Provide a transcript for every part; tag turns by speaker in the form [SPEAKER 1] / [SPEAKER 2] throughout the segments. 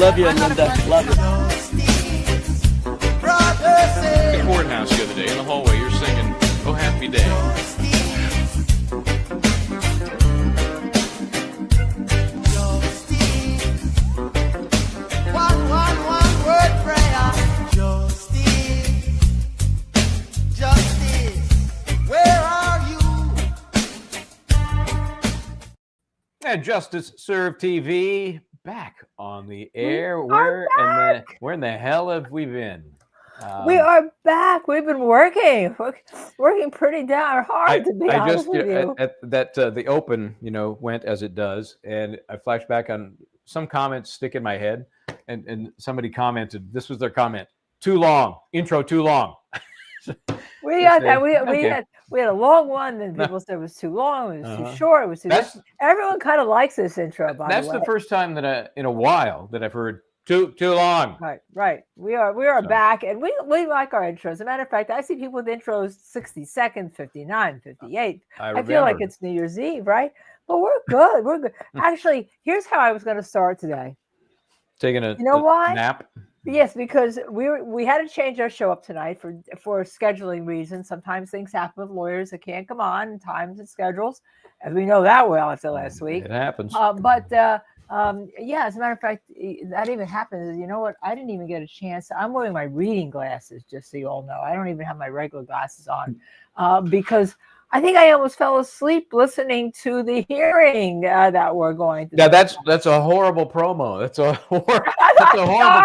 [SPEAKER 1] love you, Linda. Love you.
[SPEAKER 2] The courthouse the other day in the hallway, you're singing "Oh Happy Day."
[SPEAKER 3] One word prayer. Justice, where are you?
[SPEAKER 4] And Justice Serve TV back on the air. Where in the hell have we been?
[SPEAKER 5] We are back. We've been working pretty damn hard, to be honest with you.
[SPEAKER 4] The open, went as it does, and I flashed back on some comments stick in my head, and somebody commented. This was their comment: "Too long, intro too long."
[SPEAKER 5] We got that. We had a long one, and people said it was too long. It was too short. It was too. Everyone kind of likes this intro.
[SPEAKER 4] That's the first time that in a while that I've heard too long.
[SPEAKER 5] Right. We are back, and we like our intros. As a matter of fact, I see people with intros 60 seconds, 59, 58. I feel like it's New Year's Eve, right? But we're good. We're good. Actually, here's how I was going to start today.
[SPEAKER 4] Taking a nap.
[SPEAKER 5] Yes, because we had to change our show up tonight for scheduling reasons. Sometimes things happen with lawyers that can't come on in times and schedules, as we know that well after last week.
[SPEAKER 4] It happens.
[SPEAKER 5] As a matter of fact, that even happened. You know what? I didn't even get a chance. I'm wearing my reading glasses, just so you all know. I don't even have my regular glasses on because I think I almost fell asleep listening to the hearing that we're going to.
[SPEAKER 4] Yeah, that's a horrible promo. That's a horrible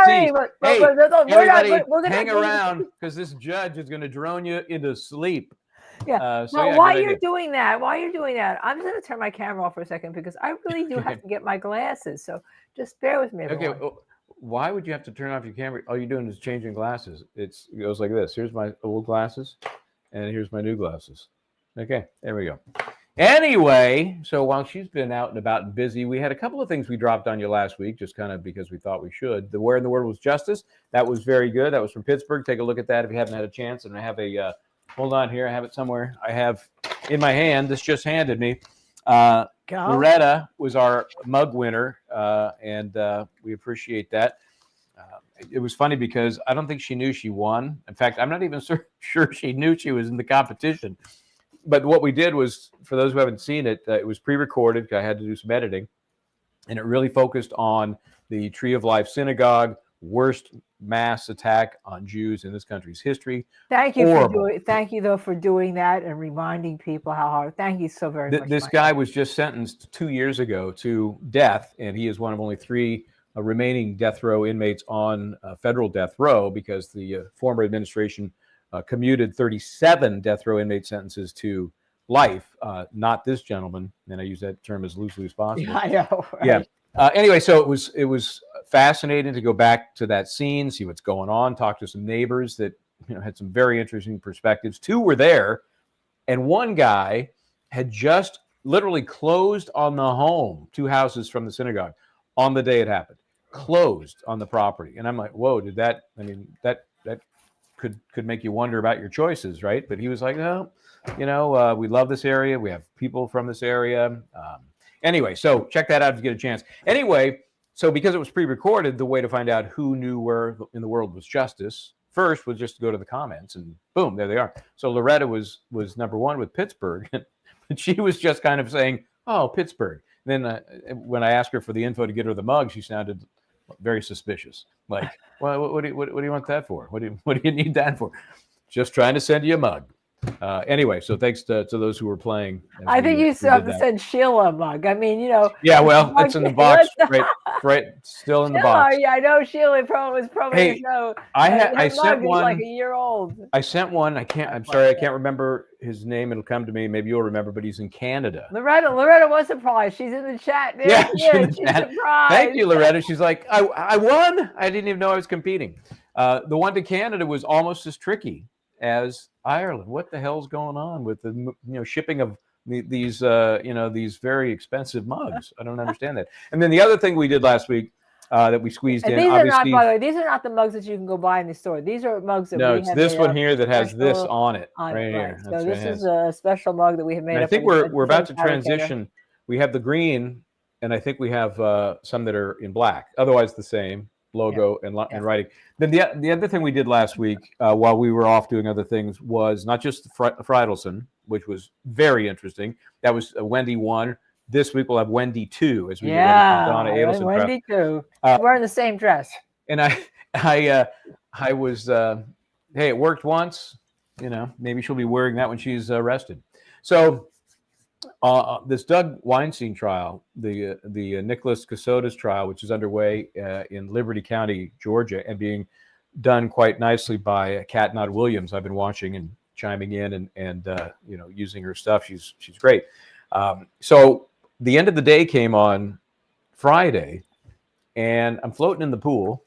[SPEAKER 4] tease. Everybody hang around because this judge is going to drone you into sleep.
[SPEAKER 5] Yeah. While you're doing that, I'm going to turn my camera off for a second because I really do have to get my glasses. So just bear with me. Everyone.
[SPEAKER 4] Okay. Well, why would you have to turn off your camera? All you're doing is changing glasses. It goes like this. Here's my old glasses, and here's my new glasses. Okay, there we go. Anyway, so while she's been out and about and busy, we had a couple of things we dropped on you last week, just kind of because we thought we should. The Where in the World Was Justice? That was very good. That was from Pittsburgh. Take a look at that if you haven't had a chance. And I have hold on here. I have it somewhere. I have in my hand, this just handed me. Loretta was our mug winner, and we appreciate that. It was funny because I don't think she knew she won. In fact, I'm not even sure she knew she was in the competition. But what we did was, for those who haven't seen it, it was pre-recorded because I had to do some editing, and it really focused on the Tree of Life Synagogue, worst mass attack on Jews in this country's history.
[SPEAKER 5] Thank you for doing that and reminding people how hard. Thank you so very much.
[SPEAKER 4] This guy was just sentenced 2 years ago to death, and he is one of only 3 remaining death row inmates on federal death row because the former administration commuted 37 death row inmate sentences to life. Not this gentleman, and I use that term as loosely as possible.
[SPEAKER 5] Yeah, I know. Right?
[SPEAKER 4] Yeah. Anyway, so it was fascinating to go back to that scene, see what's going on, talk to some neighbors that had some very interesting perspectives. 2 were there, and one guy had just literally closed on the home, 2 houses from the synagogue, on the day it happened, closed on the property. And I'm like, whoa, that could make you wonder about your choices, right? But he was like, no, we love this area. We have people from this area. Anyway, so check that out if you get a chance. Anyway, so because it was pre-recorded, the way to find out who knew where in the world was justice first was just to go to the comments, and boom, there they are. So Loretta was number 1 with Pittsburgh, and she was just kind of saying, oh, Pittsburgh. And then when I asked her for the info to get her the mug, she sounded very suspicious. Like, well, what do you want that for? What do you need that for? Just trying to send you a mug. Anyway, so thanks to those who were playing.
[SPEAKER 5] I think you still have to send Sheila a mug. I mean,
[SPEAKER 4] Yeah, well, it's in the box, right, still in the box.
[SPEAKER 5] Yeah, I know Sheila was probably.
[SPEAKER 4] I sent one.
[SPEAKER 5] Like a year old.
[SPEAKER 4] I sent one. I'm sorry, I can't remember his name. It'll come to me. Maybe you'll remember, but he's in Canada.
[SPEAKER 5] Loretta was surprised. She's in the chat. She's surprised.
[SPEAKER 4] Thank you, Loretta. She's like, I won. I didn't even know I was competing. The one to Canada was almost as tricky as Ireland. What the hell's going on with the shipping of these these very expensive mugs? I don't understand that. And then the other thing we did last week that we squeezed in.
[SPEAKER 5] These are not, by the way, these are not the mugs that you can go buy in the store. These are mugs that we have.
[SPEAKER 4] No, it's this one here that has this on it right here.
[SPEAKER 5] So this is a special mug that we have made.
[SPEAKER 4] I think we're about to transition. We have the green and I think we have some that are in black. Otherwise, the same logo and writing. Then the other thing we did last week while we were off doing other things was not just Fridelson, which was very interesting. That was Wendy 1. This week we'll have Wendy 2 as we get ready for Donna Adelson.
[SPEAKER 5] Wendy 2. She's wearing the same dress.
[SPEAKER 4] And I was, hey, it worked once. Maybe she'll be wearing that when she's arrested. So this Doug Weinstein trial, the Nicholas Casotas trial, which is underway in Liberty County, Georgia, and being done quite nicely by Kat Nod Williams. I've been watching and chiming in and using her stuff. She's great. So the end of the day came on Friday, and I'm floating in the pool,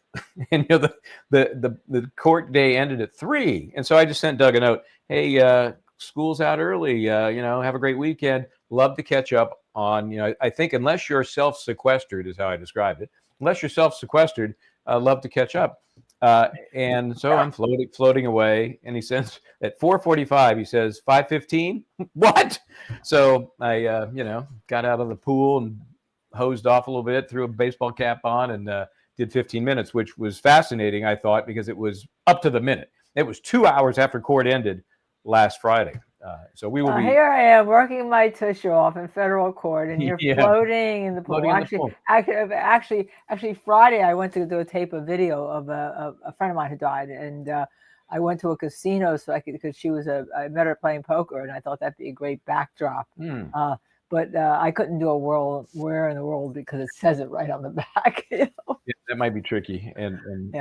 [SPEAKER 4] and the court day ended at 3, and so I just sent Doug a note. Hey, school's out early. Have a great weekend. Love to catch up on. I think unless you're self-sequestered is how I described it. Unless you're self-sequestered, love to catch up. And so I'm floating away, and he says at 4:45, he says 5:15. What? So I got out of the pool and hosed off a little bit, threw a baseball cap on, and did 15 minutes, which was fascinating, I thought, because it was up to the minute. It was 2 hours after court ended last Friday. So we will be
[SPEAKER 5] here. I am working my tissue off in federal court, and you're floating in the pool. Actually, Friday I went to do a tape of video of a friend of mine who died, and I went to a casino because I met her playing poker, and I thought that'd be a great backdrop. But I couldn't do a where in the world because it says it right on the back.
[SPEAKER 4] Yeah, that might be tricky, and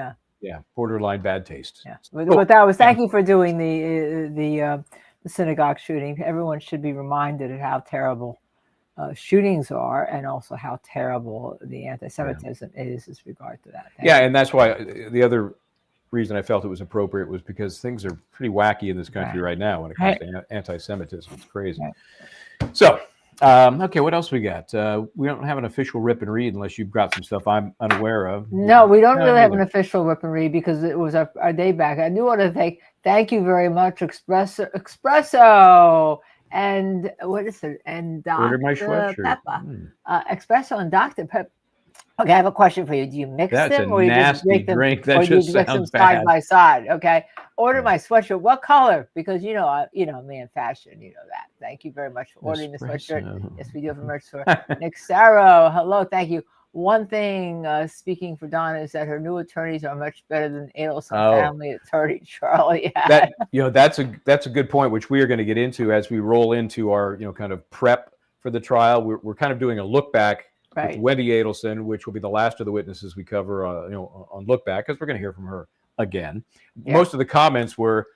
[SPEAKER 4] borderline bad taste.
[SPEAKER 5] Yeah, but that was thank you for doing the synagogue shooting. Everyone should be reminded of how terrible shootings are, and also how terrible the anti-Semitism is with regard to that.
[SPEAKER 4] And that's why the other reason I felt it was appropriate was because things are pretty wacky in this country right now when it comes to anti-Semitism. It's crazy. Right. So, okay, what else we got? We don't have an official rip and read unless you've got some stuff I'm unaware of.
[SPEAKER 5] No, we don't really have an official rip and read because it was our day back. I do want to thank you very much, Espresso, and what is it? And Dr. Peppa. Espresso and Dr. Peppa. Okay, I have a question for you. Do you mix them, or you just make them,
[SPEAKER 4] drink?
[SPEAKER 5] That or just you mix them side by side? Okay. Order my sweatshirt. What color? Because me in fashion, that. Thank you very much for ordering the sweatshirt. Yes, we do have a merch store. Nick Saro, hello, thank you. One thing, speaking for Donna, is that her new attorneys are much better than Adelson family attorney Charlie had.
[SPEAKER 4] That's a good point, which we are going to get into as we roll into our kind of prep for the trial. We're kind of doing a look back. Right. With Wendy Adelson, which will be the last of the witnesses we cover, on Look Back, because we're going to hear from her again. Yeah. Most of the comments were,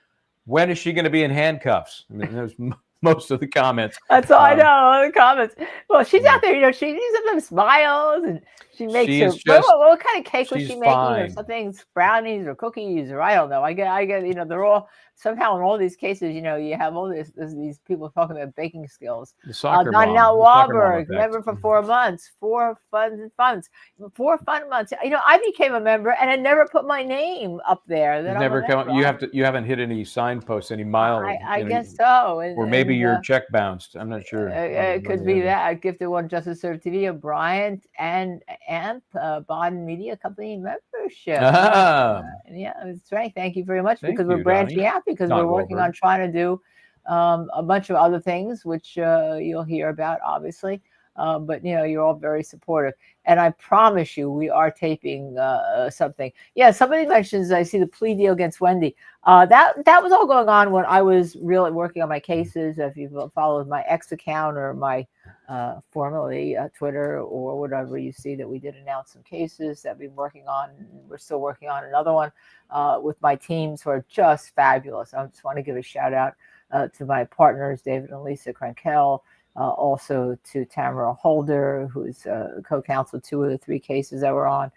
[SPEAKER 4] when is she going to be in handcuffs? I mean, there's most of the comments.
[SPEAKER 5] That's all I know. All the comments. Well, she's out there. She sometimes smiles, and she makes what kind of cake was she making? Or something, brownies or cookies, or I don't know. I get. They're all somehow in all these cases. You have all these people talking about baking skills.
[SPEAKER 4] The soccer
[SPEAKER 5] Donnell Wahlberg, member for 4 months, 4 fun months. I became a member, and I never put my name up there. That
[SPEAKER 4] never come. You haven't hit any signposts, any mile.
[SPEAKER 5] I guess so.
[SPEAKER 4] Or maybe your check bounced. I'm not sure.
[SPEAKER 5] It could be that. I gifted one Justice Serve TV, a Bryant and Baden Media Company membership. That's right. Thank you very much. Because we're branching out, because we're working on trying to do a bunch of other things, which you'll hear about, obviously. But you're all very supportive, and I promise you, we are taping something. Yeah, somebody mentions I see the plea deal against Wendy. That was all going on when I was really working on my cases. If you followed my X account or my formerly Twitter or whatever, you see that we did announce some cases that we've been working on. We're still working on another one with my teams who are just fabulous. I just want to give a shout out to my partners, David and Lisa Krenkel. Also to Tamara Holder, who's co-counsel 2 of the 3 cases that we're on,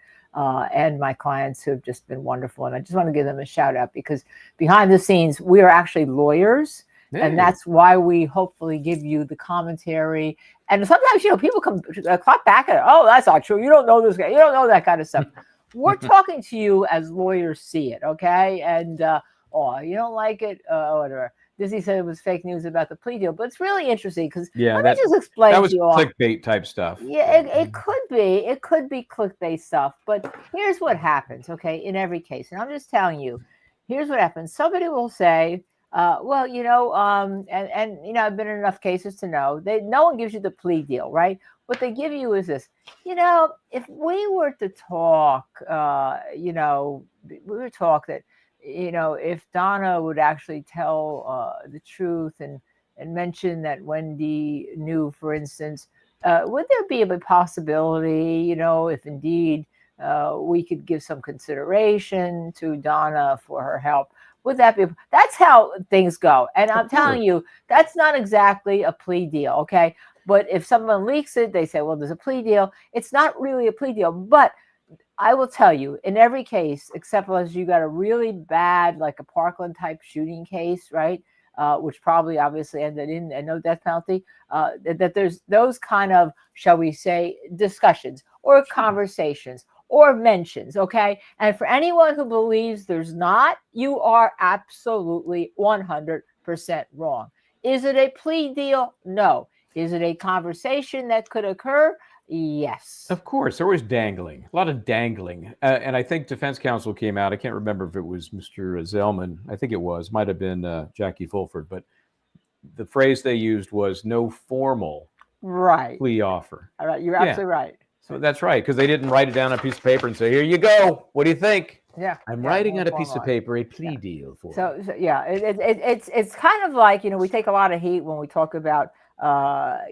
[SPEAKER 5] and my clients who have just been wonderful. And I just want to give them a shout out, because behind the scenes, we are actually lawyers. Hey. And that's why we hopefully give you the commentary. And sometimes, people come clap back at it. Oh, that's not true. You don't know this guy. You don't know that kind of stuff. We're talking to you as lawyers see it, okay? And, you don't like it, whatever. Disney said it was fake news about the plea deal, but it's really interesting because
[SPEAKER 4] Yeah,
[SPEAKER 5] let me
[SPEAKER 4] that
[SPEAKER 5] just explain
[SPEAKER 4] that
[SPEAKER 5] to
[SPEAKER 4] was
[SPEAKER 5] you all.
[SPEAKER 4] clickbait type stuff.
[SPEAKER 5] Yeah, it could be. It could be clickbait stuff. But here's what happens, okay, in every case. And I'm just telling you, here's what happens. Somebody will say, well, and I've been in enough cases to know no one gives you the plea deal, right? What they give you is this, if we were to talk, we were to talk that, if Donna would actually tell the truth and mention that Wendy knew, for instance, would there be a possibility, if indeed we could give some consideration to Donna for her help? Would that be? That's how things go. And I'm telling you, that's not exactly a plea deal, okay? But if someone leaks it, they say, well, there's a plea deal. It's not really a plea deal. But I will tell you, in every case, except as you got a really bad, like a Parkland type shooting case, right? Which probably obviously ended in a no death penalty, that there's those kind of, shall we say, discussions or conversations or mentions, okay? And for anyone who believes there's not, you are absolutely 100% wrong. Is it a plea deal? No. Is it a conversation that could occur? Yes.
[SPEAKER 4] Of course, there was dangling, a lot of dangling. And I think defense counsel came out. I can't remember if it was Mr. Zellman. I think it might have been Jackie Fulford. But the phrase they used was no formal plea offer.
[SPEAKER 5] All right. You're absolutely right.
[SPEAKER 4] So that's right, because they didn't write it down on a piece of paper and say, here you go. What do you think?
[SPEAKER 5] Yeah.
[SPEAKER 4] I'm writing on a piece of paper a plea deal for you.
[SPEAKER 5] So it's kind of like, we take a lot of heat when we talk about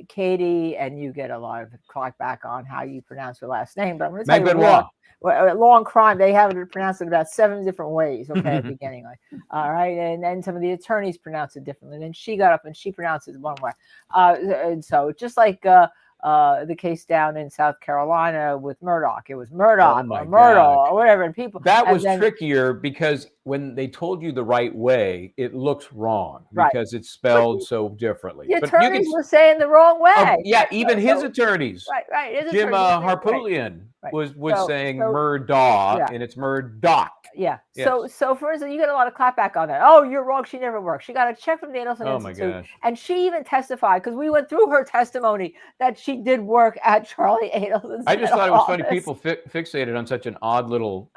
[SPEAKER 5] Katie, and you get a lot of clackback on how you pronounce her last name. But I'm going to tell you, long crime, they have it pronounced it about 7 different ways. Okay, at the beginning, all right, and then some of the attorneys pronounce it differently. And then she got up and she pronounced it one way. And so just like the case down in South Carolina with Murdoch, it was Murdoch or Murdoch or whatever, and people.
[SPEAKER 4] That was trickier because when they told you the right way, it looks wrong because it's spelled so differently.
[SPEAKER 5] The attorneys were saying the wrong way.
[SPEAKER 4] Even his attorneys.
[SPEAKER 5] Right.
[SPEAKER 4] Jim Harpootlian was saying Murdaugh, and it's Murdoch.
[SPEAKER 5] Yeah. Yes. So for instance, you get a lot of clapback on that. Oh, you're wrong. She never worked. She got a check from the Adelson Institute. My gosh. And she even testified, because we went through her testimony, that she did work at Charlie Adelson's
[SPEAKER 4] I just thought it was funny. People fixated on such an odd little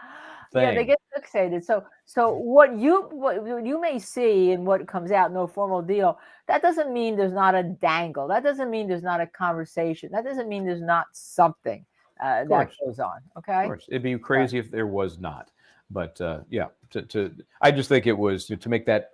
[SPEAKER 4] thing.
[SPEAKER 5] Yeah, they get fixated. So what you may see and what comes out, no formal deal, that doesn't mean there's not a dangle. That doesn't mean there's not a conversation. That doesn't mean there's not something that goes on. Okay. Of course.
[SPEAKER 4] It'd be crazy if there was not. But I just think it was to make that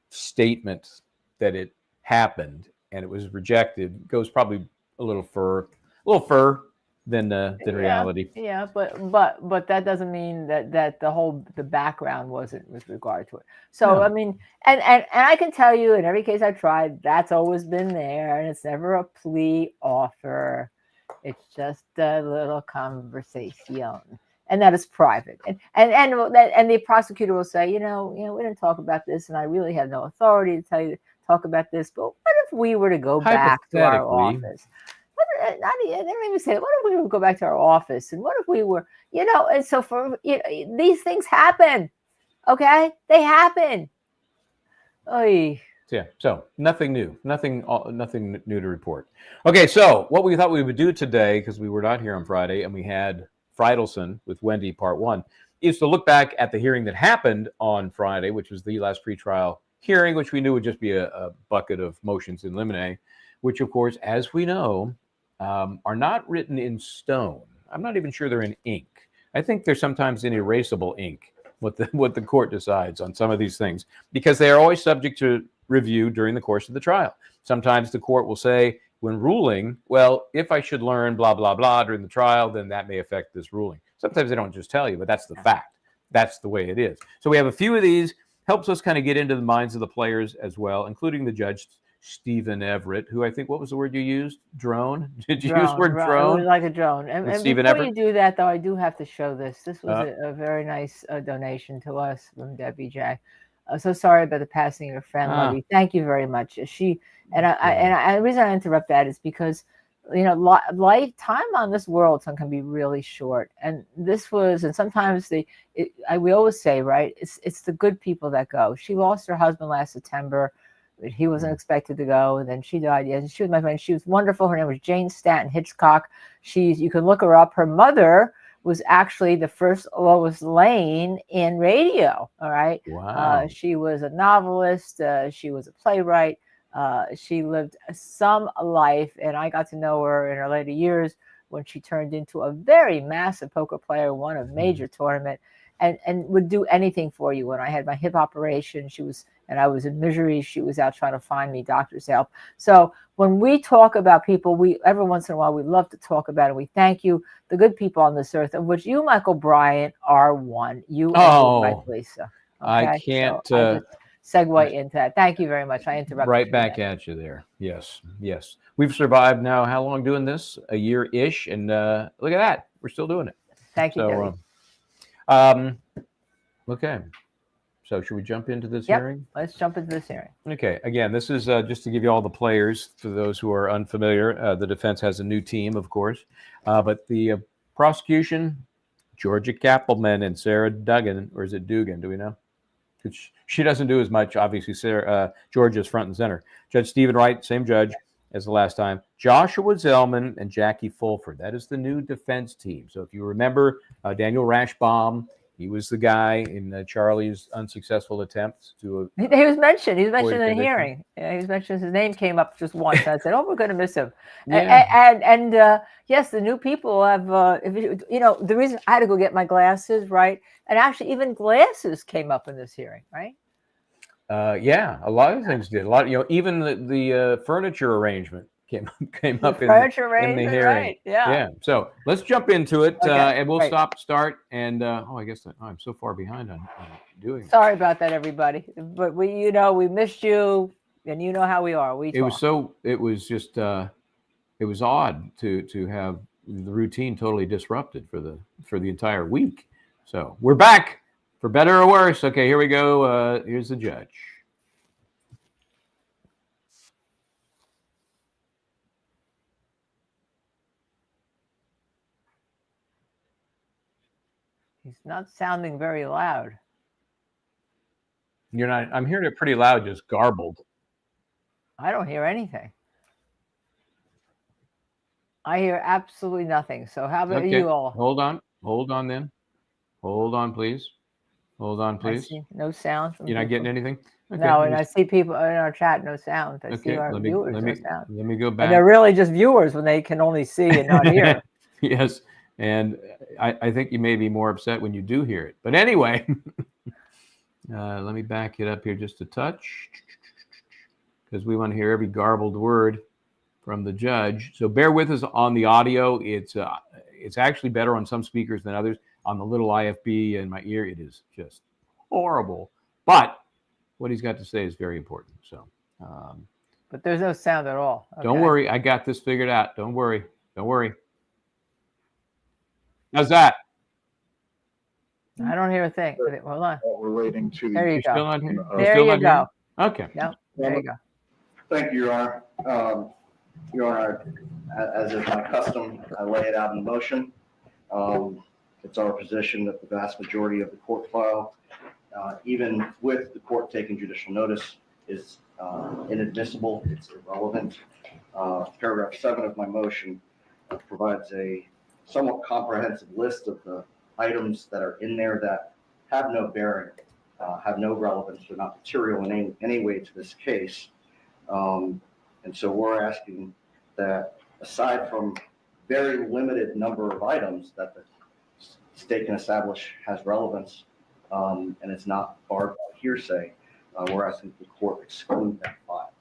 [SPEAKER 4] statement that it happened and it was rejected goes probably a little further than reality.
[SPEAKER 5] Yeah, but that doesn't mean that the background wasn't with regard to it. So no. I mean, and I can tell you, in every case I tried, that's always been there, and it's never a plea offer. It's just a little conversation. And that is private, and the prosecutor will say, we didn't talk about this, and I really have no authority to tell you to talk about this. But what if we were to go back to our office? They don't even say, what if we would go back to our office, and what if we were, and so these things happen, okay? They happen. Oy.
[SPEAKER 4] Yeah, so nothing new to report. Okay, so what we thought we would do today, because we were not here on Friday, and we had Fridelson with Wendy part 1, is to look back at the hearing that happened on Friday, which was the last pretrial hearing, which we knew would just be a bucket of motions in limine, which of course, as we know, are not written in stone. I'm not even sure they're in ink. I think they're sometimes in erasable ink, what the court decides on some of these things, because they are always subject to review during the course of the trial. Sometimes the court will say, when ruling, well, if I should learn blah, blah, blah during the trial, then that may affect this ruling. Sometimes they don't just tell you, but that's the fact. That's the way it is. So we have a few of these. Helps us kind of get into the minds of the players as well, including the judge, Stephen Everett, who I think, what was the word you used? Drone? Did you use the word drone?
[SPEAKER 5] It was like a drone. And
[SPEAKER 4] Stephen
[SPEAKER 5] before
[SPEAKER 4] Everett?
[SPEAKER 5] you do that, though, I do have to show this. This was a very nice donation to us from Debbie J. So sorry about the passing of your friend, Lovey. Thank you very much. The reason I interrupt that is because lifetime on this world can be really short. And this was, and sometimes we always say, right, it's the good people that go. She lost her husband last September. He wasn't expected to go, and then she died. Yeah, she was my friend. She was wonderful. Her name was Jane Stanton Hitchcock. You can look her up. Her mother was actually the first Lois Lane in radio. All right.
[SPEAKER 4] Wow.
[SPEAKER 5] She was a novelist. She was a playwright. She lived some life, and I got to know her in her later years when she turned into a very massive poker player, won a major tournament, and would do anything for you. When I had my hip operation, I was in misery. She was out trying to find me doctor's help. So when we talk about people, every once in a while we love to talk about it. We thank you, the good people on this earth, of which you, Michael Bryant, are one. You and Mike Lisa. Okay?
[SPEAKER 4] I can't.
[SPEAKER 5] So I just segue into that. Thank you very much. I interrupted.
[SPEAKER 4] Right back at you there. Yes. We've survived now. How long doing this? A year-ish, and look at that. We're still doing it.
[SPEAKER 5] Thank you.
[SPEAKER 4] Okay. So should we jump into this hearing?
[SPEAKER 5] Let's jump into this hearing.
[SPEAKER 4] Okay. Again, this is just to give you all the players. For those who are unfamiliar, the defense has a new team, of course. But the prosecution, Georgia Kappelman and Sarah Duggan, or is it Dugan? Do we know? She doesn't do as much. Obviously, Georgia's front and center. Judge Stephen Wright, same judge as the last time. Joshua Zellman and Jackie Fulford. That is the new defense team. So if you remember Daniel Rashbaum, he was the guy in Charlie's unsuccessful attempts to.
[SPEAKER 5] He was mentioned. He was mentioned in the hearing. Yeah, he was mentioned. His name came up just once. And I said, "Oh, we're going to miss him." Yeah. And yes, the new people have. The reason I had to go get my glasses, right? And actually, even glasses came up in this hearing, right?
[SPEAKER 4] Yeah, a lot of things did. A lot, even the furniture arrangement came up in the hearing.
[SPEAKER 5] Right. Yeah.
[SPEAKER 4] So let's jump into it,
[SPEAKER 5] Okay,
[SPEAKER 4] and we'll start. And I guess I'm so far behind on doing it.
[SPEAKER 5] Sorry about that, everybody. But we missed you, and you know how we are. It was just it was odd to have the routine totally disrupted for the entire week. So we're back for better or worse. Okay, here we go. Here's the judge. He's not sounding very loud.
[SPEAKER 4] You're not. I'm hearing it pretty loud, just garbled.
[SPEAKER 5] I don't hear anything. I hear absolutely nothing. So how about you all?
[SPEAKER 4] Hold on then. Hold on, please.
[SPEAKER 5] No sound.
[SPEAKER 4] You're not getting anything? Okay.
[SPEAKER 5] No, and I see people in our chat, no sound. I see our viewers, no sound.
[SPEAKER 4] Let me go back.
[SPEAKER 5] And they're really just viewers when they can only see and not hear.
[SPEAKER 4] Yes, and I think you may be more upset when you do hear it. But anyway, let me back it up here just a touch, because we want to hear every garbled word from the judge. So bear with us on the audio. It's actually better on some speakers than others. On the little IFB in my ear, it is just horrible. But what he's got to say is very important. So,
[SPEAKER 5] but there's no sound at all. Okay.
[SPEAKER 4] Don't worry, I got this figured out. Don't worry. How's that?
[SPEAKER 5] I don't hear a thing. Hold on.
[SPEAKER 1] We're waiting to.
[SPEAKER 5] There you go.
[SPEAKER 4] Still on here?
[SPEAKER 5] There you go.
[SPEAKER 4] Okay.
[SPEAKER 5] Yep. There you go.
[SPEAKER 1] Thank you, Your Honor. Your Honor, as is my custom, I lay it out in motion. It's our position that the vast majority of the court file, even with the court taking judicial notice, is inadmissible. It's irrelevant. Paragraph 7 of my motion provides a somewhat comprehensive list of the items that are in there that have no bearing, have no relevance, they're not material in any way to this case. And so we're asking that, aside from very limited number of items that the state can establish has relevance, and it's not barred by hearsay, we're asking the court exclude that file.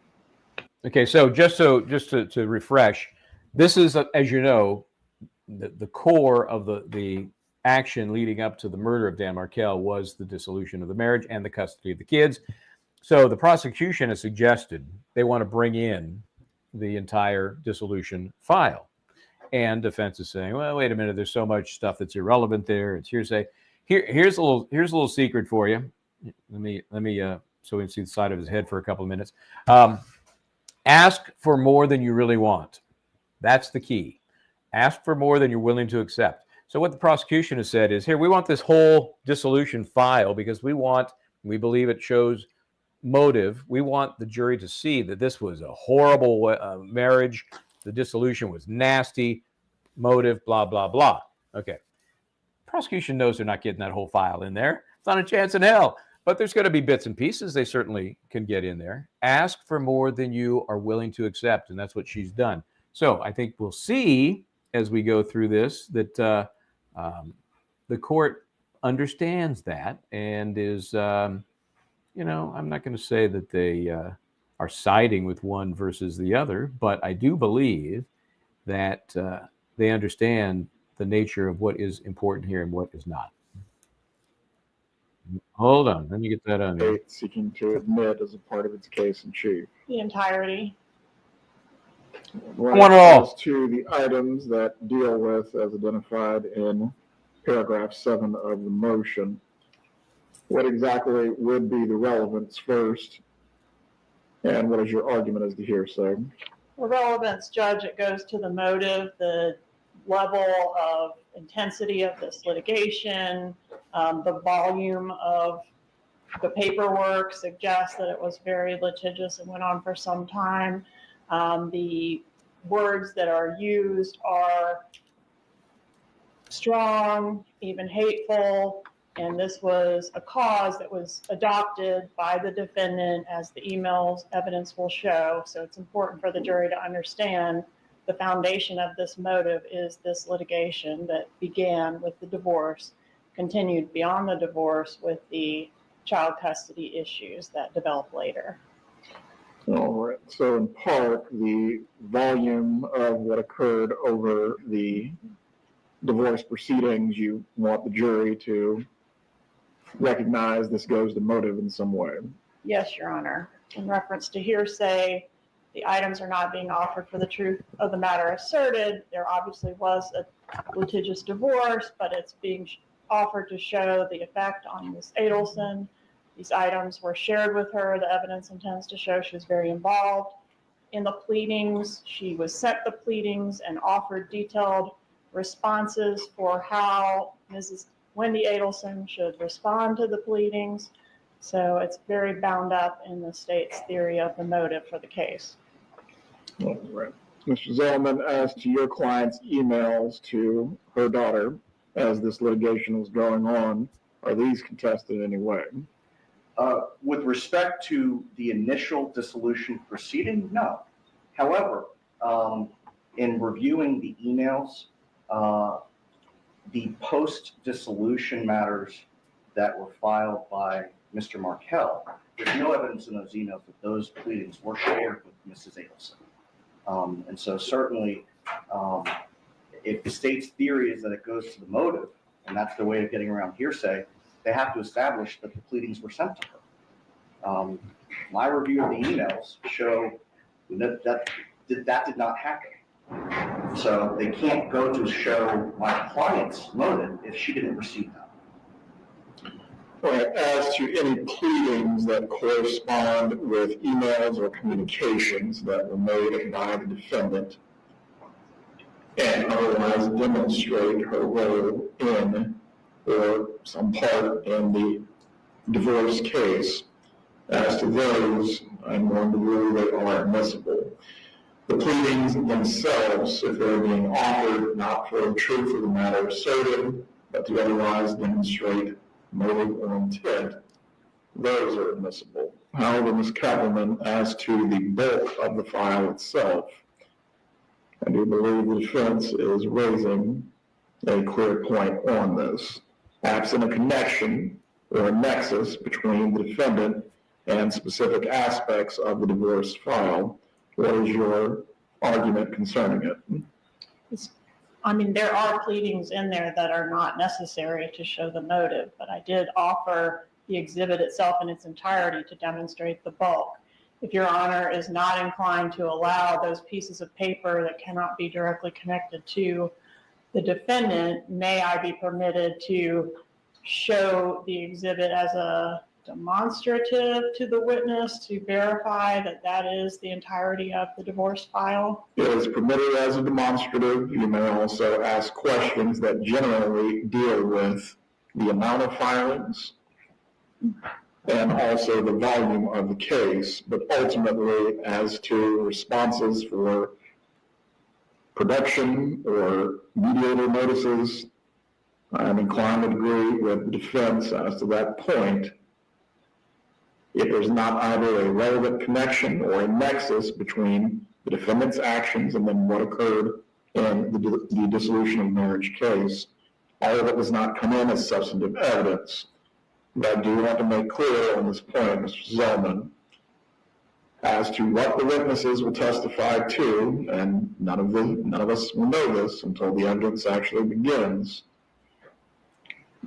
[SPEAKER 4] Okay, so just to refresh, this is, as you know, the core of the action leading up to the murder of Dan Markel was the dissolution of the marriage and the custody of the kids. So the prosecution has suggested they want to bring in the entire dissolution file. And defense is saying, well, wait a minute, there's so much stuff that's irrelevant there. It's hearsay. Here's a little secret for you. Let me so we can see the side of his head for a couple of minutes. Ask for more than you really want. That's the key. Ask for more than you're willing to accept. So what the prosecution has said is, here, we want this whole dissolution file because we believe it shows motive. We want the jury to see that this was a horrible marriage. The dissolution was nasty. Motive, blah, blah, blah. Okay. Prosecution knows they're not getting that whole file in there. It's not a chance in hell. But there's going to be bits and pieces they certainly can get in there. Ask for more than you are willing to accept, and that's what she's done. So I think we'll see as we go through this that the court understands that and is, I'm not going to say that they are siding with one versus the other, but I do believe that they understand the nature of what is important here and what is not. Hold on, let me get that on there.
[SPEAKER 6] Seeking to admit as a part of its case in chief.
[SPEAKER 7] The entirety.
[SPEAKER 4] I want it all.
[SPEAKER 6] As to the items that deal with, as identified in paragraph 7 of the motion, what exactly would be the relevance first, and what is your argument as to hearsay?
[SPEAKER 7] The relevance, Judge, it goes to the motive, the level of intensity of this litigation, the volume of the paperwork suggests that it was very litigious and went on for some time. The words that are used are strong, even hateful, and this was a cause that was adopted by the defendant, as the emails evidence will show. So it's important for the jury to understand the foundation of this motive is this litigation that began with the divorce, continued beyond the divorce with the child custody issues that developed later.
[SPEAKER 6] All right. So in part, the volume of what occurred over the divorce proceedings, you want the jury to recognize this goes to motive in some way.
[SPEAKER 7] Yes, Your Honor. In reference to hearsay, the items are not being offered for the truth of the matter asserted. There obviously was a litigious divorce, but it's being offered to show the effect on Ms. Adelson. These items were shared with her. The evidence intends to show she was very involved in the pleadings. She was sent the pleadings and offered detailed responses for how Mrs. Wendy Adelson should respond to the pleadings. So it's very bound up in the state's theory of the motive for the case.
[SPEAKER 6] All right. Mr. Zellman, as to your client's emails to her daughter as this litigation was going on, are these contested in any way?
[SPEAKER 1] With respect to the initial dissolution proceeding, no. However, in reviewing the emails, the post-dissolution matters that were filed by Mr. Michel, there's no evidence in those emails that those pleadings were shared with Mrs. Adelson. And so certainly, if the state's theory is that it goes to the motive, and that's the way of getting around hearsay, they have to establish that the pleadings were sent to her. My review of the emails show that did not happen. So they can't go to show my client's motive if she didn't receive that.
[SPEAKER 6] All right. As to any pleadings that correspond with emails or communications that were made by the defendant and otherwise demonstrate her role in or some part in the divorce case, as to those, I'm going to rule they are admissible. The pleadings themselves, if they're being offered not for the truth of the matter asserted, but to otherwise demonstrate motive or intent, those are admissible. However, Ms. Kappelman, as to the bulk of the file itself, I do believe the defense is raising a clear point on this. Absent a connection or a nexus between the defendant and specific aspects of the divorce file, what is your argument concerning it?
[SPEAKER 7] I mean, there are pleadings in there that are not necessary to show the motive, but I did offer the exhibit itself in its entirety to demonstrate the bulk. If Your Honor is not inclined to allow those pieces of paper that cannot be directly connected to the defendant, may I be permitted to show the exhibit as a demonstrative to the witness to verify that that is the entirety of the divorce file?
[SPEAKER 6] It is permitted as a demonstrative. You may also ask questions that generally deal with the amount of filings and also the volume of the case, but ultimately as to responses for production or mediator notices, I'm inclined to agree with the defense as to that point. If there's not either a relevant connection or a nexus between the defendant's actions and then what occurred in the dissolution of marriage case, all of it does not come in as substantive evidence. But I do want to make clear on this point, Mr. Zellman, as to what the witnesses will testify to, and none of us will know this until the evidence actually begins.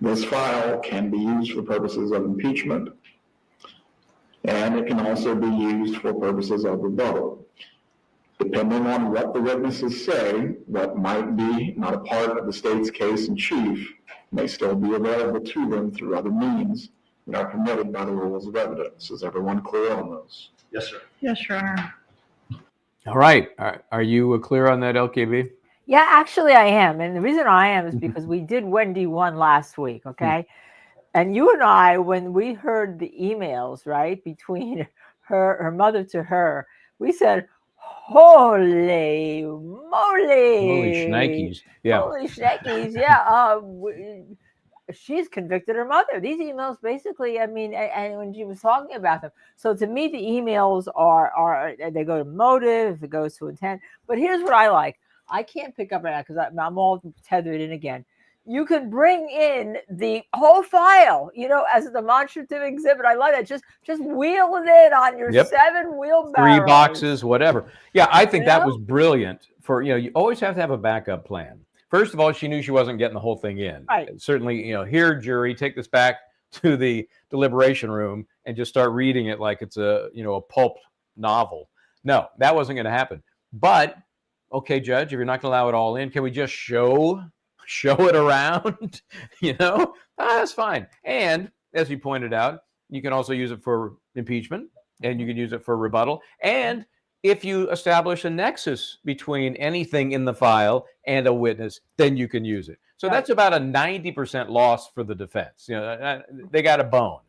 [SPEAKER 6] This file can be used for purposes of impeachment, and it can also be used for purposes of rebuttal. Depending on what the witnesses say, what might be not a part of the state's case in chief may still be available to them through other means that are permitted by the rules of evidence. Is everyone clear on those?
[SPEAKER 1] Yes, sir.
[SPEAKER 7] Yes, Your Honor.
[SPEAKER 4] All right. Are you clear on that, LKB?
[SPEAKER 5] Yeah, actually I am. And the reason I am is because we did Wendy 1 last week, okay? And you and I, when we heard the emails, right, between her mother to her, we said, holy moly.
[SPEAKER 4] Holy shnikes. Yeah.
[SPEAKER 5] Holy shnikes, yeah. She's convicted her mother. These emails basically, I mean, and when she was talking about them. So to me, the emails are they go to motive, it goes to intent. But here's what I like. I can't pick up right now because I'm all tethered in again. You can bring in the whole file, as a demonstrative exhibit. I love that. Just wheel it in on your 7 wheelbarrows.
[SPEAKER 4] 3 boxes, whatever. Yeah, I think that was brilliant. You always have to have a backup plan. First of all, she knew she wasn't getting the whole thing in.
[SPEAKER 5] Right.
[SPEAKER 4] Certainly, here, jury, take this back to the deliberation room and just start reading it like it's a pulp novel. No, that wasn't going to happen. But, okay, Judge, if you're not going to allow it all in, can we just show it around? That's fine. And as you pointed out, you can also use it for impeachment, and you can use it for rebuttal. And if you establish a nexus between anything in the file and a witness, then you can use it. So that's about a 90% loss for the defense. They got a bone,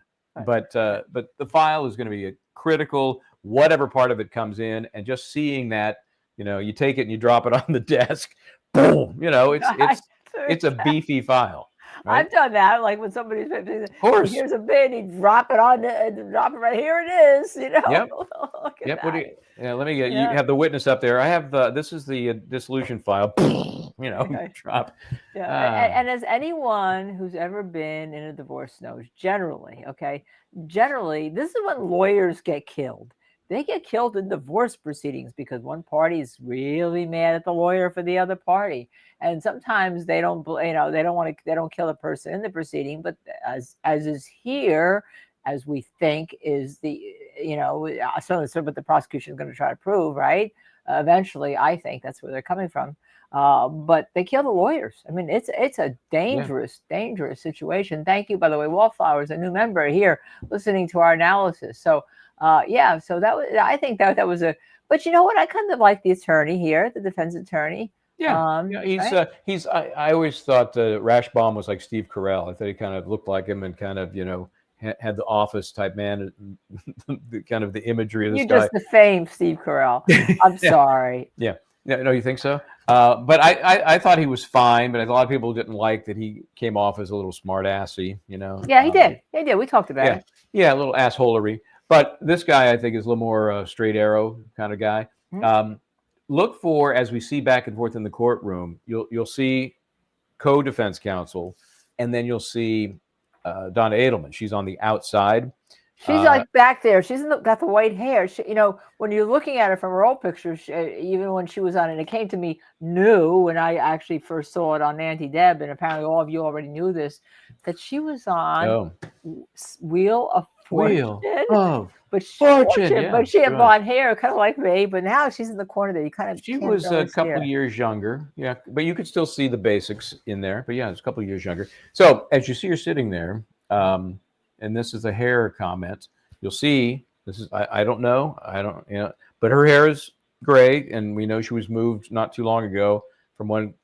[SPEAKER 4] but the file is going to be a critical, whatever part of it comes in, and just seeing that, you take it and you drop it on the desk, boom, it's a beefy file. Right?
[SPEAKER 5] I've done that, like when somebody's
[SPEAKER 4] of course.
[SPEAKER 5] Here's a bid, you drop it right here. It is,
[SPEAKER 4] Yep.
[SPEAKER 5] Look at
[SPEAKER 4] Yep.
[SPEAKER 5] that.
[SPEAKER 4] Let me get. You have the witness up there. I have this is the dissolution file. Drop.
[SPEAKER 5] Yeah. And as anyone who's ever been in a divorce knows, generally, this is when lawyers get killed. They get killed in divorce proceedings because one party is really mad at the lawyer for the other party, and sometimes they don't kill the person in the proceeding, but as is here, as we think is so what the prosecution is going to try to prove, right? Eventually, I think that's where they're coming from. But they kill the lawyers. I mean, it's a dangerous situation. Thank you, by the way, Wallflowers, a new member here, listening to our analysis. So. So that was, I think that was but you know what? I kind of like the attorney here, the defense attorney.
[SPEAKER 4] He's. I always thought Rashbaum was like Steve Carell. I thought he kind of looked like him and kind of, had the office type man, kind of the imagery of this guy.
[SPEAKER 5] You just defamed Steve Carell. I'm sorry.
[SPEAKER 4] Yeah. No, you think so? But I thought he was fine, but a lot of people didn't like that he came off as a little smart-assy,
[SPEAKER 5] Yeah, he did. He did. We talked about it.
[SPEAKER 4] Yeah, a little assholery. But this guy, I think, is a little more straight arrow kind of guy. Mm-hmm. Look for, as we see back and forth in the courtroom, you'll see co-defense counsel, and then you'll see Donna Adelson. She's on the outside.
[SPEAKER 5] She's like back there. She's got the white hair. She, when you're looking at her from her old pictures, even when she was on, and it came to me new when I actually first saw it on Nancy Deb, and apparently all of you already knew this, that she was on Wheel of Fortune. But she had blonde hair, kind of like me. But now she's in the corner there. You kind of
[SPEAKER 4] she was a couple of years younger, but you could still see the basics in there. But it's a couple of years younger. So as you see her sitting there, and this is a hair comment. You'll see this is I don't know, but her hair is gray, and we know she was moved not too long ago from one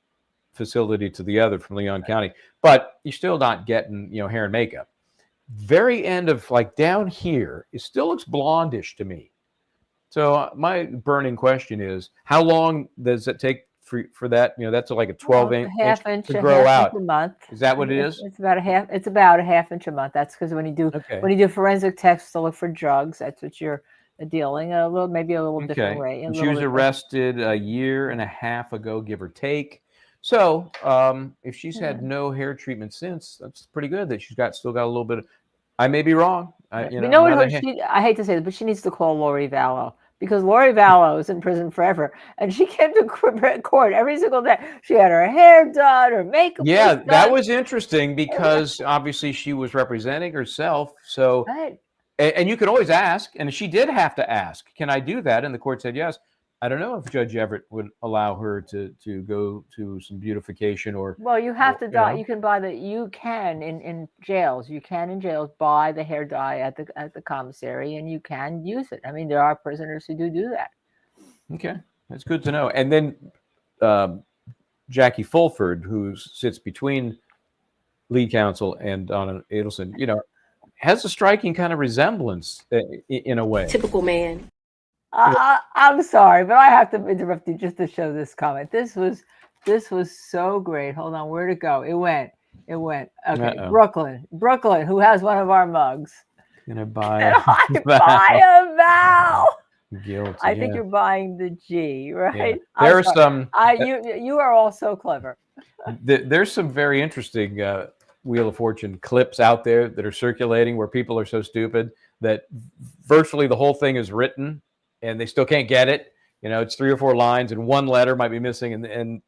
[SPEAKER 4] facility to the other from Leon County. But you're still not getting hair and makeup. Very end of like down here, it still looks blondish to me. So my burning question is, how long does it take for that? That's like a 12-inch to grow out.
[SPEAKER 5] A month.
[SPEAKER 4] Is that what it is?
[SPEAKER 5] It's about a half. It's about a half inch a month. That's because when you do forensic tests to look for drugs, that's what you're dealing maybe a little different rate.
[SPEAKER 4] And she was arrested a year and a half ago, give or take. So if she's had no hair treatment since, that's pretty good. That she's still got a little bit of. I may be wrong. I hate to say this, but she needs to call Lori Vallow, because Lori Vallow is in prison forever, and she came to court every single day. She had her hair done, her makeup. Yeah, that was interesting because obviously she was representing herself. So,
[SPEAKER 5] right.
[SPEAKER 4] And you could always ask, and she did have to ask, "Can I do that?" And the court said yes. I don't know if Judge Everett would allow her to go to some beautification or.
[SPEAKER 5] Well, you have to dye. You can buy you can in jails. You can in jails buy the hair dye at the commissary, and you can use it. I mean, there are prisoners who do that.
[SPEAKER 4] Okay, that's good to know. And then Jackie Fulford, who sits between lead counsel and Donna Adelson, has a striking kind of resemblance in a way.
[SPEAKER 8] Typical man.
[SPEAKER 5] I'm sorry, but I have to interrupt you just to show this comment. This was so great. Hold on, where'd it go? It went. Okay,
[SPEAKER 4] Uh-oh.
[SPEAKER 5] Brooklyn, who has one of our mugs.
[SPEAKER 4] Gonna buy
[SPEAKER 5] a vowel.
[SPEAKER 4] Guilty.
[SPEAKER 5] I think you're buying the G, right?
[SPEAKER 4] Yeah. There's some.
[SPEAKER 5] You are all so clever.
[SPEAKER 4] There's some very interesting Wheel of Fortune clips out there that are circulating where people are so stupid that virtually the whole thing is written and they still can't get it. It's 3 or 4 lines and one letter might be missing, and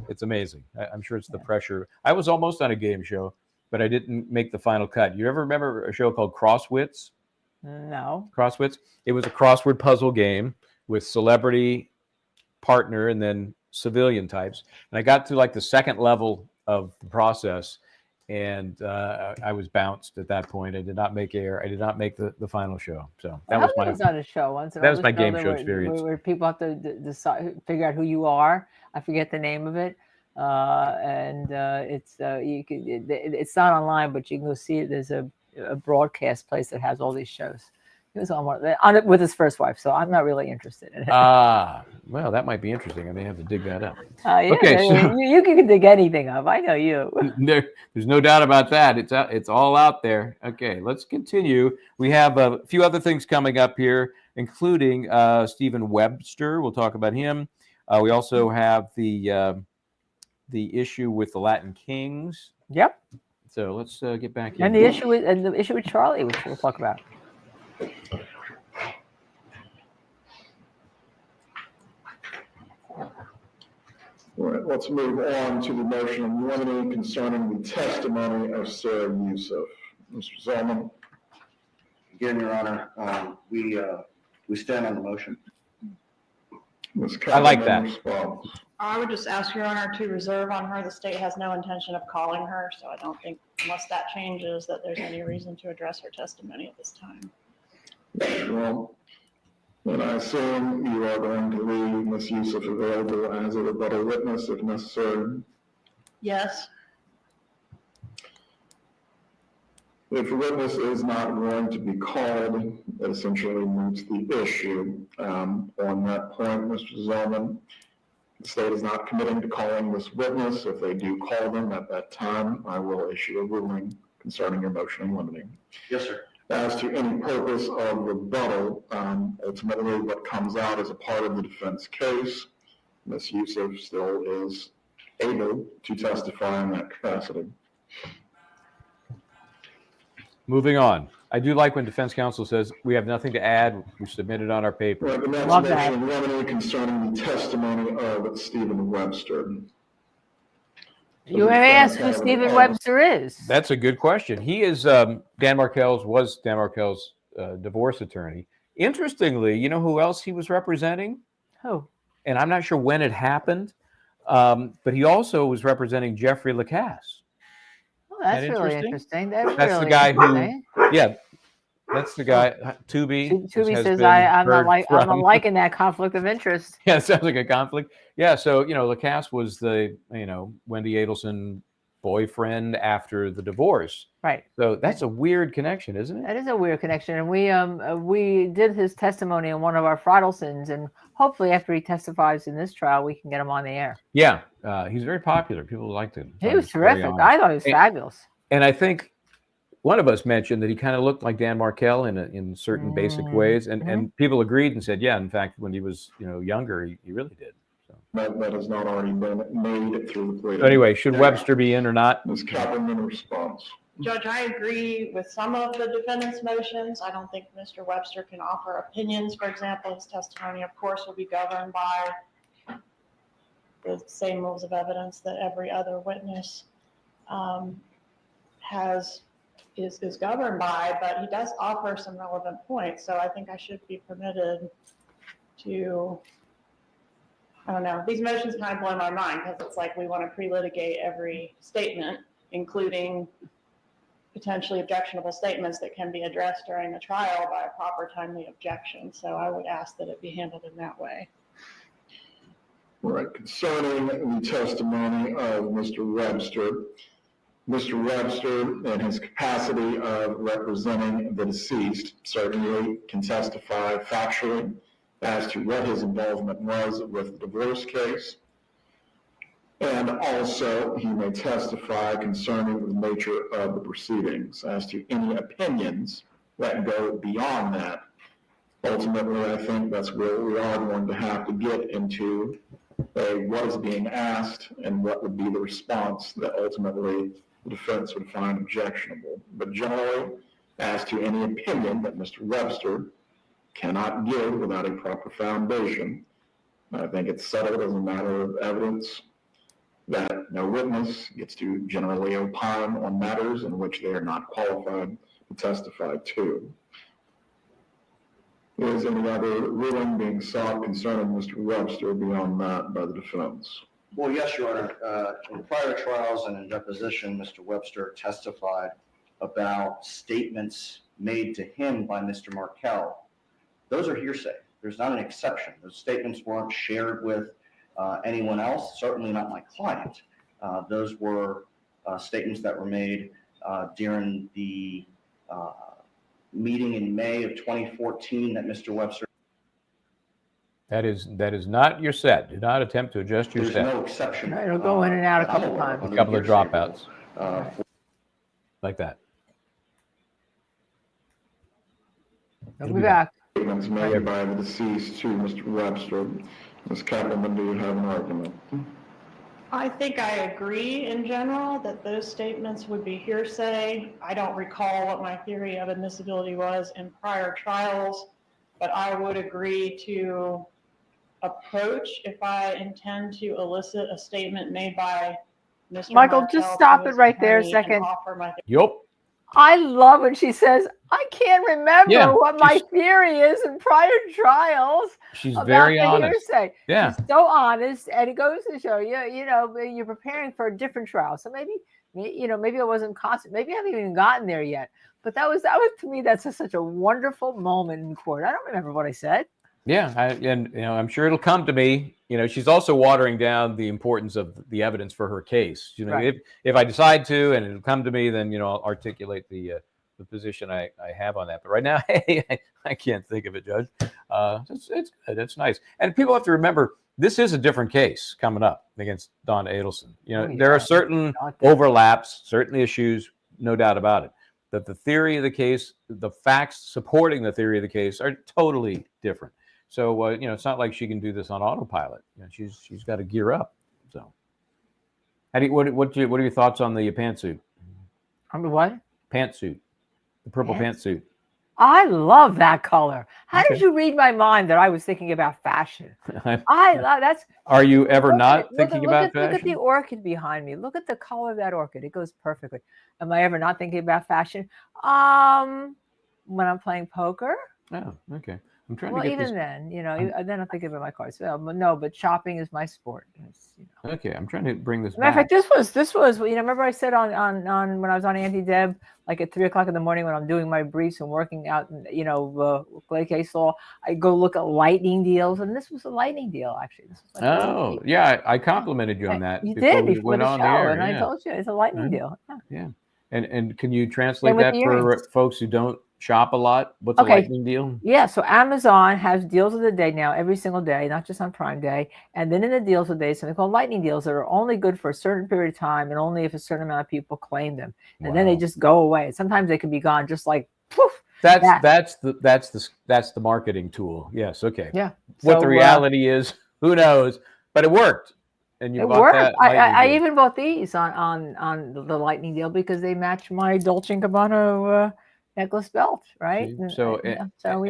[SPEAKER 4] it's amazing. I'm sure it's the pressure. I was almost on a game show, but I didn't make the final cut. You ever remember a show called Crosswits?
[SPEAKER 5] No.
[SPEAKER 4] Crosswits? It was a crossword puzzle game with celebrity, partner, and then civilian types. And I got to like the second level of the process, and I was bounced at that point. I did not make air. I did not make the final show. So that was
[SPEAKER 5] was on a show once.
[SPEAKER 4] That was my game show experience.
[SPEAKER 5] Where people have to decide, figure out who you are. I forget the name of it, and it's it's not online, but you can go see it. There's a broadcast place that has all these shows. He was on it with his first wife, so I'm not really interested in it.
[SPEAKER 4] Well, that might be interesting. I may have to dig that up.
[SPEAKER 5] Yeah,
[SPEAKER 4] okay, so
[SPEAKER 5] you can dig anything up. I know you.
[SPEAKER 4] There's no doubt about that. It's all out there. Okay, let's continue. We have a few other things coming up here, including Stephen Webster. We'll talk about him. We also have the issue with the Latin Kings.
[SPEAKER 5] Yep.
[SPEAKER 4] So let's get back in.
[SPEAKER 5] And the issue with Charlie, which we'll talk about.
[SPEAKER 6] All right, let's move on to the motion of limine concerning the testimony of Sarah Youssef. Mr. Zellman.
[SPEAKER 1] Again, Your Honor, we stand on the motion.
[SPEAKER 6] Ms.
[SPEAKER 4] I like that.
[SPEAKER 6] Response.
[SPEAKER 7] I would just ask Your Honor to reserve on her. The state has no intention of calling her, so I don't think, unless that changes, that there's any reason to address her testimony at this time.
[SPEAKER 6] Well, then I assume you are going to leave Ms. Youssef available as a rebuttal witness if necessary.
[SPEAKER 7] Yes.
[SPEAKER 6] If a witness is not going to be called, that essentially moots the issue. On that point, Mr. Zellman, the state is not committing to calling this witness. If they do call them at that time, I will issue a ruling concerning your motion in limine.
[SPEAKER 1] Yes, sir.
[SPEAKER 6] As to any purpose of rebuttal, ultimately what comes out as a part of the defense case, Ms. Youssef still is able to testify in that capacity.
[SPEAKER 4] Moving on. I do like when defense counsel says we have nothing to add. We submitted on our paper.
[SPEAKER 6] Right, the next
[SPEAKER 5] Love
[SPEAKER 6] motion
[SPEAKER 5] that.
[SPEAKER 6] in limine concerning the testimony of Stephen Webster.
[SPEAKER 5] You may ask who Stephen Webster is.
[SPEAKER 4] That's a good question. He is Dan Markel's divorce attorney. Interestingly, you know who else he was representing?
[SPEAKER 5] Who?
[SPEAKER 4] And I'm not sure when it happened, but he also was representing Jeffrey Lacasse.
[SPEAKER 5] Oh, that's
[SPEAKER 4] That
[SPEAKER 5] really
[SPEAKER 4] interesting?
[SPEAKER 5] interesting. That's
[SPEAKER 4] That's the
[SPEAKER 5] really
[SPEAKER 4] guy who,
[SPEAKER 5] interesting.
[SPEAKER 4] yeah, that's the guy. Tubi
[SPEAKER 5] Tubi
[SPEAKER 4] has
[SPEAKER 5] says
[SPEAKER 4] been
[SPEAKER 5] I'm not
[SPEAKER 4] heard
[SPEAKER 5] I'm not
[SPEAKER 4] from.
[SPEAKER 5] liking that conflict of interest.
[SPEAKER 4] Yeah, it sounds like a conflict. Yeah, so Lacasse was the Wendy Adelson boyfriend after the divorce.
[SPEAKER 5] Right.
[SPEAKER 4] So that's a weird connection, isn't it?
[SPEAKER 5] That is a weird connection, and we did his testimony in one of our Fridelsons, and hopefully after he testifies in this trial, we can get him on the air.
[SPEAKER 4] Yeah, he's very popular. People liked him.
[SPEAKER 5] He was terrific. I thought he was fabulous.
[SPEAKER 4] And I think one of us mentioned that he kind of looked like Dan Markel in certain basic ways, and people agreed and said, yeah, in fact, when he was younger, he really did. So
[SPEAKER 6] That has not already been made through the plea.
[SPEAKER 4] so anyway, should Webster be in or not?
[SPEAKER 6] Ms. Kaplan, in response.
[SPEAKER 7] Judge, I agree with some of the defendant's motions. I don't think Mr. Webster can offer opinions. For example, his testimony, of course, will be governed by the same rules of evidence that every other witness is governed by, but he does offer some relevant points. So I think I should be permitted to, I don't know, these motions kind of blow my mind because it's like we want to pre-litigate every statement, including potentially objectionable statements that can be addressed during the trial by a proper timely objection. So I would ask that it be handled in that way.
[SPEAKER 6] All right, concerning the testimony of Mr. Webster in his capacity of representing the deceased certainly can testify factually as to what his involvement was with the divorce case. And also, he may testify concerning the nature of the proceedings as to any opinions that go beyond that. Ultimately, I think that's where we are going to have to get into what is being asked and what would be the response that ultimately the defense would find objectionable. But generally, as to any opinion that Mr. Webster cannot give without a proper foundation, I think it's settled as a matter of evidence that no witness gets to generally opine on matters in which they are not qualified to testify to. Is any other ruling being sought concerning Mr. Webster beyond that by the defense?
[SPEAKER 1] Well, yes, Your Honor. In prior trials and in deposition, Mr. Webster testified about statements made to him by Mr. Markel. Those are hearsay. There's not an exception. Those statements weren't shared with anyone else, certainly not my client. Those were statements that were made during the meeting in May of 2014 that Mr. Webster.
[SPEAKER 4] That is not your set. Do not attempt to adjust your
[SPEAKER 1] There's
[SPEAKER 4] set.
[SPEAKER 1] no exception.
[SPEAKER 5] Right, it'll go in and out a couple times.
[SPEAKER 4] A couple of dropouts. Like that.
[SPEAKER 5] I'll be back.
[SPEAKER 6] Statements made by the deceased to Mr. Webster. Ms. Kaplan, do you have an argument?
[SPEAKER 7] I think I agree in general that those statements would be hearsay. I don't recall what my theory of admissibility was in prior trials, but I would agree to approach if I intend to elicit a statement made by Mr.
[SPEAKER 5] Michael,
[SPEAKER 7] Martel
[SPEAKER 5] just stop
[SPEAKER 7] to
[SPEAKER 5] it
[SPEAKER 7] his
[SPEAKER 5] right there a
[SPEAKER 7] attorney and
[SPEAKER 5] second.
[SPEAKER 7] offer my-
[SPEAKER 4] Yup.
[SPEAKER 5] I love when she says, I can't remember
[SPEAKER 4] Yeah,
[SPEAKER 5] what my
[SPEAKER 4] she's-
[SPEAKER 5] theory is in prior trials.
[SPEAKER 4] She's
[SPEAKER 5] about
[SPEAKER 4] very
[SPEAKER 5] the
[SPEAKER 4] honest.
[SPEAKER 5] hearsay.
[SPEAKER 4] Yeah.
[SPEAKER 5] She's so honest, and it goes to show you, you're preparing for a different trial. So maybe I wasn't constant. Maybe I haven't even gotten there yet. But that was to me, that's such a wonderful moment in court. I don't remember what I said.
[SPEAKER 4] Yeah, I'm sure it'll come to me. She's also watering down the importance of the evidence for her case.
[SPEAKER 5] Right.
[SPEAKER 4] If I decide to, and it'll come to me, then I'll articulate the position I have on that. But right now, I can't think of it, Judge. It's good. It's nice. And people have to remember, this is a different case coming up against Donna Adelson. There are certain overlaps, certain issues, no doubt about it. That the theory of the case, the facts supporting the theory of the case are totally different. So, it's not like she can do this on autopilot. She's got to gear up. So, what are your thoughts on the pantsuit?
[SPEAKER 5] On the what?
[SPEAKER 4] Pantsuit, the purple pantsuit.
[SPEAKER 5] I love that color. How did you read my mind that I was thinking about fashion? I love that's.
[SPEAKER 4] Are you ever not thinking about fashion?
[SPEAKER 5] Look at the orchid behind me. Look at the color of that orchid. It goes perfectly. Am I ever not thinking about fashion? When I'm playing poker,
[SPEAKER 4] Oh, okay. I'm trying
[SPEAKER 5] Well,
[SPEAKER 4] to get
[SPEAKER 5] even
[SPEAKER 4] this.
[SPEAKER 5] then, then I'm thinking about my cards. Well, but no, but shopping is my sport.
[SPEAKER 4] Okay, I'm trying to bring this
[SPEAKER 5] Matter of
[SPEAKER 4] back.
[SPEAKER 5] fact, this was, remember I said on when I was on Anti-Deb, like at 3 o'clock in the morning when I'm doing my briefs and working out, Clay case law, I go look at lightning deals, and this was a lightning deal actually. This was like
[SPEAKER 4] Oh, yeah, I complimented you on that
[SPEAKER 5] you
[SPEAKER 4] before
[SPEAKER 5] did
[SPEAKER 4] we
[SPEAKER 5] before
[SPEAKER 4] went
[SPEAKER 5] the
[SPEAKER 4] on
[SPEAKER 5] show,
[SPEAKER 4] the air.
[SPEAKER 5] and I
[SPEAKER 4] Yeah.
[SPEAKER 5] told you it's a lightning
[SPEAKER 4] Mhm.
[SPEAKER 5] deal. Yeah.
[SPEAKER 4] Yeah. And can you
[SPEAKER 5] Same
[SPEAKER 4] translate
[SPEAKER 5] with
[SPEAKER 4] that
[SPEAKER 5] the
[SPEAKER 4] for
[SPEAKER 5] earrings.
[SPEAKER 4] folks who don't shop a lot? What's a
[SPEAKER 5] Okay.
[SPEAKER 4] lightning deal?
[SPEAKER 5] Yeah, so Amazon has deals of the day now every single day, not just on Prime Day. And then in the deals of the day, something called lightning deals that are only good for a certain period of time and only if a certain amount of people claim them. And then they
[SPEAKER 4] Wow.
[SPEAKER 5] just go away. Sometimes they can be gone just like poof.
[SPEAKER 4] That's
[SPEAKER 5] that.
[SPEAKER 4] that's the marketing tool. Yes. Okay.
[SPEAKER 5] Yeah.
[SPEAKER 4] What
[SPEAKER 5] So
[SPEAKER 4] the reality is, who knows? But it worked, and you
[SPEAKER 5] it
[SPEAKER 4] bought
[SPEAKER 5] worked.
[SPEAKER 4] that
[SPEAKER 5] I
[SPEAKER 4] lightning deal.
[SPEAKER 5] even bought these on the lightning deal because they match my Dolce & Gabbana necklace belt, right?
[SPEAKER 4] See? So
[SPEAKER 5] So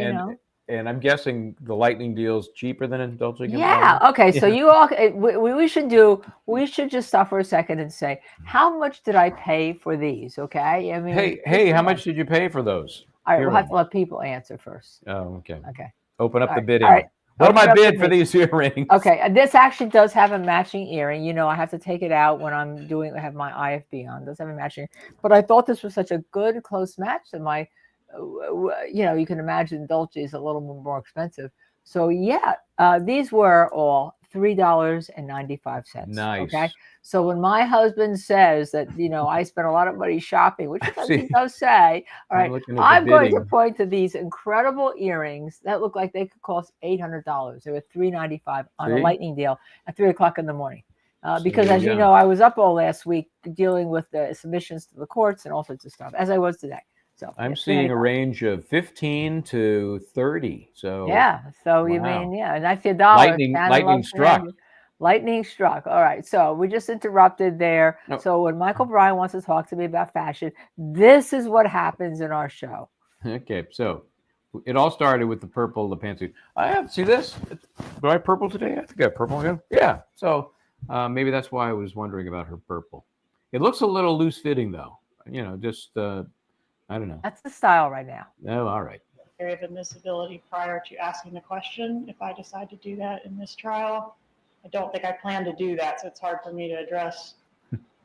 [SPEAKER 4] and I'm guessing the lightning deal's cheaper than a Dolce &
[SPEAKER 5] Yeah.
[SPEAKER 4] Gabbana?
[SPEAKER 5] Okay. So
[SPEAKER 4] Yeah.
[SPEAKER 5] you all, we should just stop for a second and say, how much did I pay for these? Okay. I mean,
[SPEAKER 4] Hey, how much did you pay for those?
[SPEAKER 5] All right. We'll have
[SPEAKER 4] earrings?
[SPEAKER 5] to let people answer first.
[SPEAKER 4] Oh, okay.
[SPEAKER 5] Okay.
[SPEAKER 4] Open up
[SPEAKER 5] All
[SPEAKER 4] the
[SPEAKER 5] right.
[SPEAKER 4] bidding.
[SPEAKER 5] All right.
[SPEAKER 4] What am
[SPEAKER 5] Open
[SPEAKER 4] I
[SPEAKER 5] up the
[SPEAKER 4] bid for
[SPEAKER 5] bid.
[SPEAKER 4] these earrings?
[SPEAKER 5] Okay. This actually does have a matching earring. I have to take it out when I have my IFB on. It does have a matching, but I thought this was such a good close match that my, you can imagine Dolce is a little more expensive. So yeah, these were all $3.95.
[SPEAKER 4] Nice.
[SPEAKER 5] Okay. So when my husband says that, I spent a lot of money shopping, which he does say, all right, I'm going to point to these incredible earrings that look like they could cost $800. They were $3.95 on a lightning deal at 3 o'clock in the morning. Because as you know, I was up all last week dealing with the submissions to the courts and all sorts of stuff, as I was today. So
[SPEAKER 4] I'm seeing a range of 15 to 30. So
[SPEAKER 5] yeah. So you
[SPEAKER 4] wow.
[SPEAKER 5] mean, yeah, and I see $1.
[SPEAKER 4] Lightning struck.
[SPEAKER 5] Lightning struck. All right. So we just interrupted there.
[SPEAKER 4] No.
[SPEAKER 5] So when Michael Bryant wants to talk to me about fashion, this is what happens in our show.
[SPEAKER 4] Okay. So it all started with the purple, the pantsuit. I have see this. Do I have purple today? I think I have purple again. Yeah. So maybe that's why I was wondering about her purple. It looks a little loose fitting though. Just I don't know.
[SPEAKER 5] That's the style right now.
[SPEAKER 4] Oh, all right.
[SPEAKER 7] Area of admissibility prior to asking the question. If I decide to do that in this trial, I don't think I plan to do that, so it's hard for me to address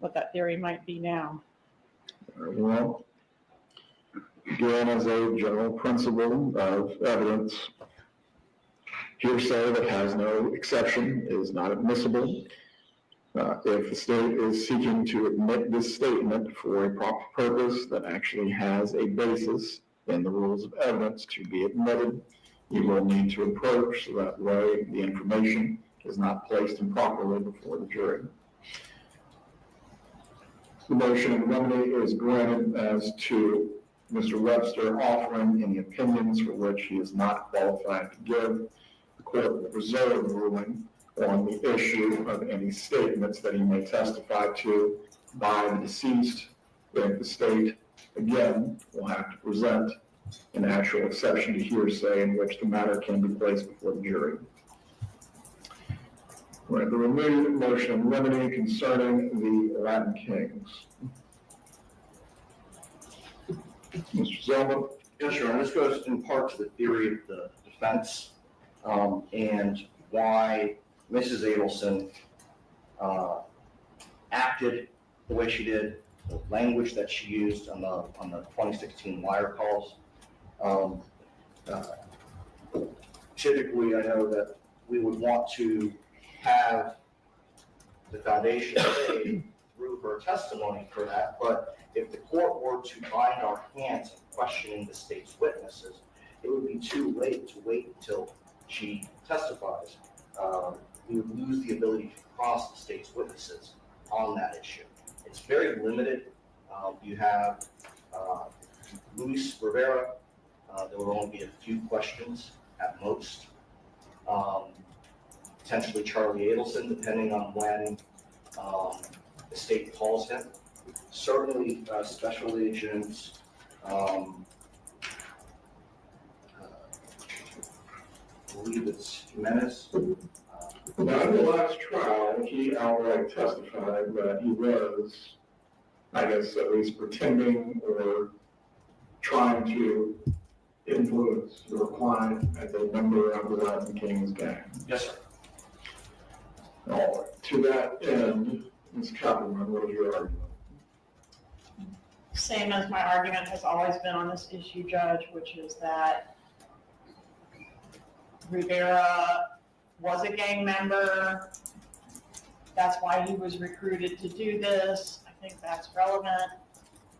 [SPEAKER 7] what that theory might be now.
[SPEAKER 6] Well, again, as a general principle of evidence, hearsay that has no exception is not admissible. If the state is seeking to admit this statement for a proper purpose that actually has a basis in the rules of evidence to be admitted, you will need to approach so that way the information is not placed improperly before the jury. The motion in limine is granted as to Mr. Webster offering any opinions for which he is not qualified to give. The court will reserve ruling on the issue of any statements that he may testify to by the deceased. If the state, again, will have to present an actual exception to hearsay in which the matter can be placed before the jury. Right, the renewed motion in limine concerning the Latin Kings. Mr. Zellman?
[SPEAKER 1] Yes, Your Honor. This goes in part to the theory of the defense and why Mrs. Adelson acted the way she did, the language that she used on the 2016 wire calls. Typically, I know that we would want to have the foundation say through her testimony for that, but if the court were to bind our hands in questioning the state's witnesses, it would be too late to wait until she testifies. We would lose the ability to cross the state's witnesses on that issue. It's very limited. You have Luis Rivera. There will only be a few questions at most. Potentially Charlie Adelson, depending on when the state calls him. Certainly Special Agents I believe it's Jimenez.
[SPEAKER 6] Now, in the last trial, he outright testified that he was, I guess, at least pretending or trying to influence your client as a member of the Latin Kings gang?
[SPEAKER 1] Yes, sir.
[SPEAKER 6] All right. To that end, Ms. Kappelman, what is your argument?
[SPEAKER 7] Same as my argument has always been on this issue, Judge, which is that Rivera was a gang member. That's why he was recruited to do this. I think that's relevant.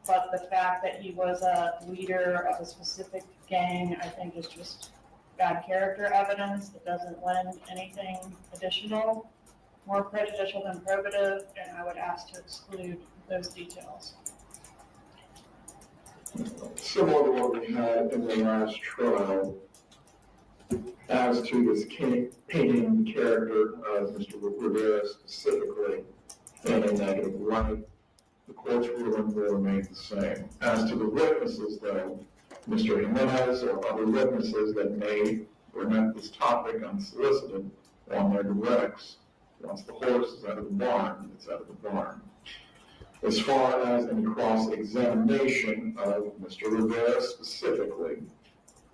[SPEAKER 7] But the fact that he was a leader of a specific gang, I think is just bad character evidence. It doesn't lend anything additional, more prejudicial than probative, and I would ask to exclude those details.
[SPEAKER 6] Similar to what we had in the last trial, as to this painting the character of Mr. Rivera specifically in a negative light, the court's ruling will remain the same. As to the witnesses, though, Mr. Jimenez or other witnesses that may present this topic unsolicited on their directs, once the horse is out of the barn, it's out of the barn. As far as any cross-examination of Mr. Rivera specifically,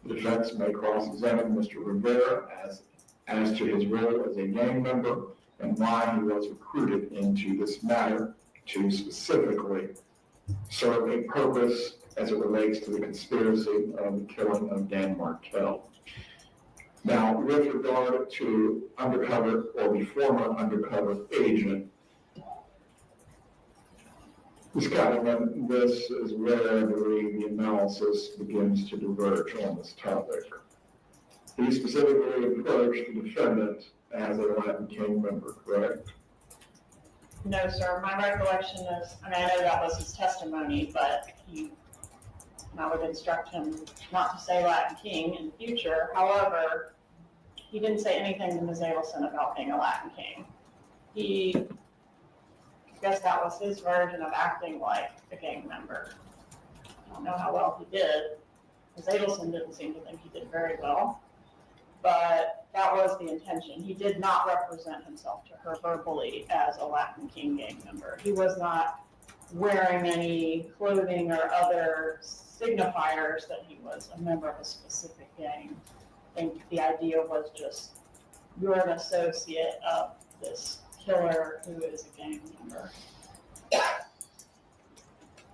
[SPEAKER 6] the defense may cross-examine Mr. Rivera as to his role as a gang member and why he was recruited into this matter to specifically serve a purpose as it relates to the conspiracy of the killing of Dan Martell. Now, with regard to undercover or the former undercover agent, Ms. Kappelman, this is where I believe the analysis begins to diverge on this topic. He specifically approached the defendant as a Latin King member, correct?
[SPEAKER 7] No, sir. My recollection is, I know that was his testimony, but I would instruct him not to say Latin King in the future. However, he didn't say anything to Ms. Adelson about being a Latin King. I guess that was his version of acting like a gang member. I don't know how well he did. Ms. Adelson didn't seem to think he did very well, but that was the intention. He did not represent himself to her verbally as a Latin King gang member. He was not wearing any clothing or other signifiers that he was a member of a specific gang. I think the idea was just, you're an associate of this killer who is a gang member.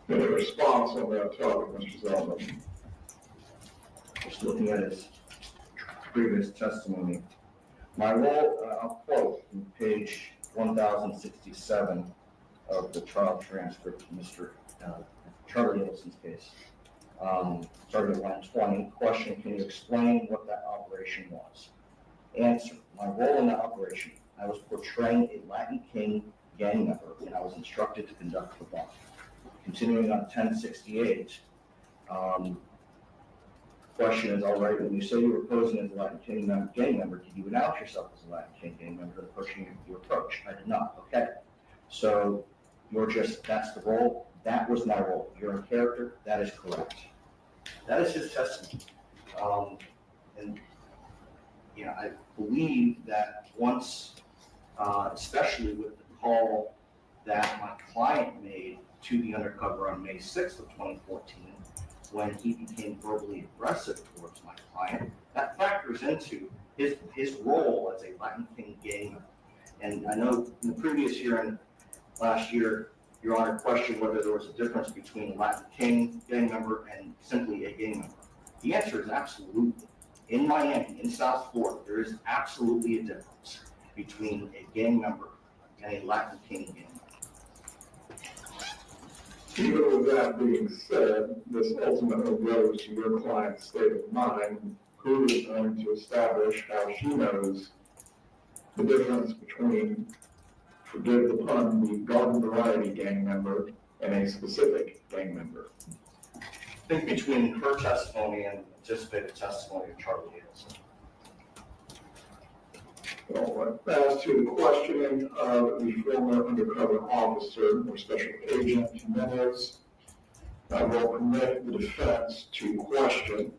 [SPEAKER 6] In response on that topic, Mr. Zellman.
[SPEAKER 1] Just looking at his previous testimony. My role, I'll quote from page 1067 of the trial transcript of Mr. Charlie Adelson's case. Starting at line 20, question, can you explain what that operation was? Answer, my role in that operation, I was portraying a Latin King gang member and I was instructed to conduct the bomb. Continuing on 1068, question is, all right, when you say you were posing as a Latin King gang member, did you announce yourself as a Latin King gang member the person you approached? I did not. Okay. So that's the role. That was my role. You're a character. That is correct. That is his testimony. And I believe that once, especially with the call that my client made to the undercover on May 6th of 2014, when he became verbally aggressive towards my client, that factors into his role as a Latin King gang member. And I know in the previous year and last year, Your Honor questioned whether there was a difference between a Latin King gang member and simply a gang member. The answer is absolutely. In Miami, in South Florida, there is absolutely a difference between a gang member and a Latin King gang member.
[SPEAKER 6] Even with that being said, this ultimately goes to your client's state of mind, who is going to establish how she knows the difference between, forgive the pun, the garden variety gang member and a specific gang member.
[SPEAKER 1] I think between her testimony and anticipated testimony of Charlie Adelson.
[SPEAKER 6] Well, as to the questioning of the former undercover officer or special agent Jimenez, I will permit the defense to question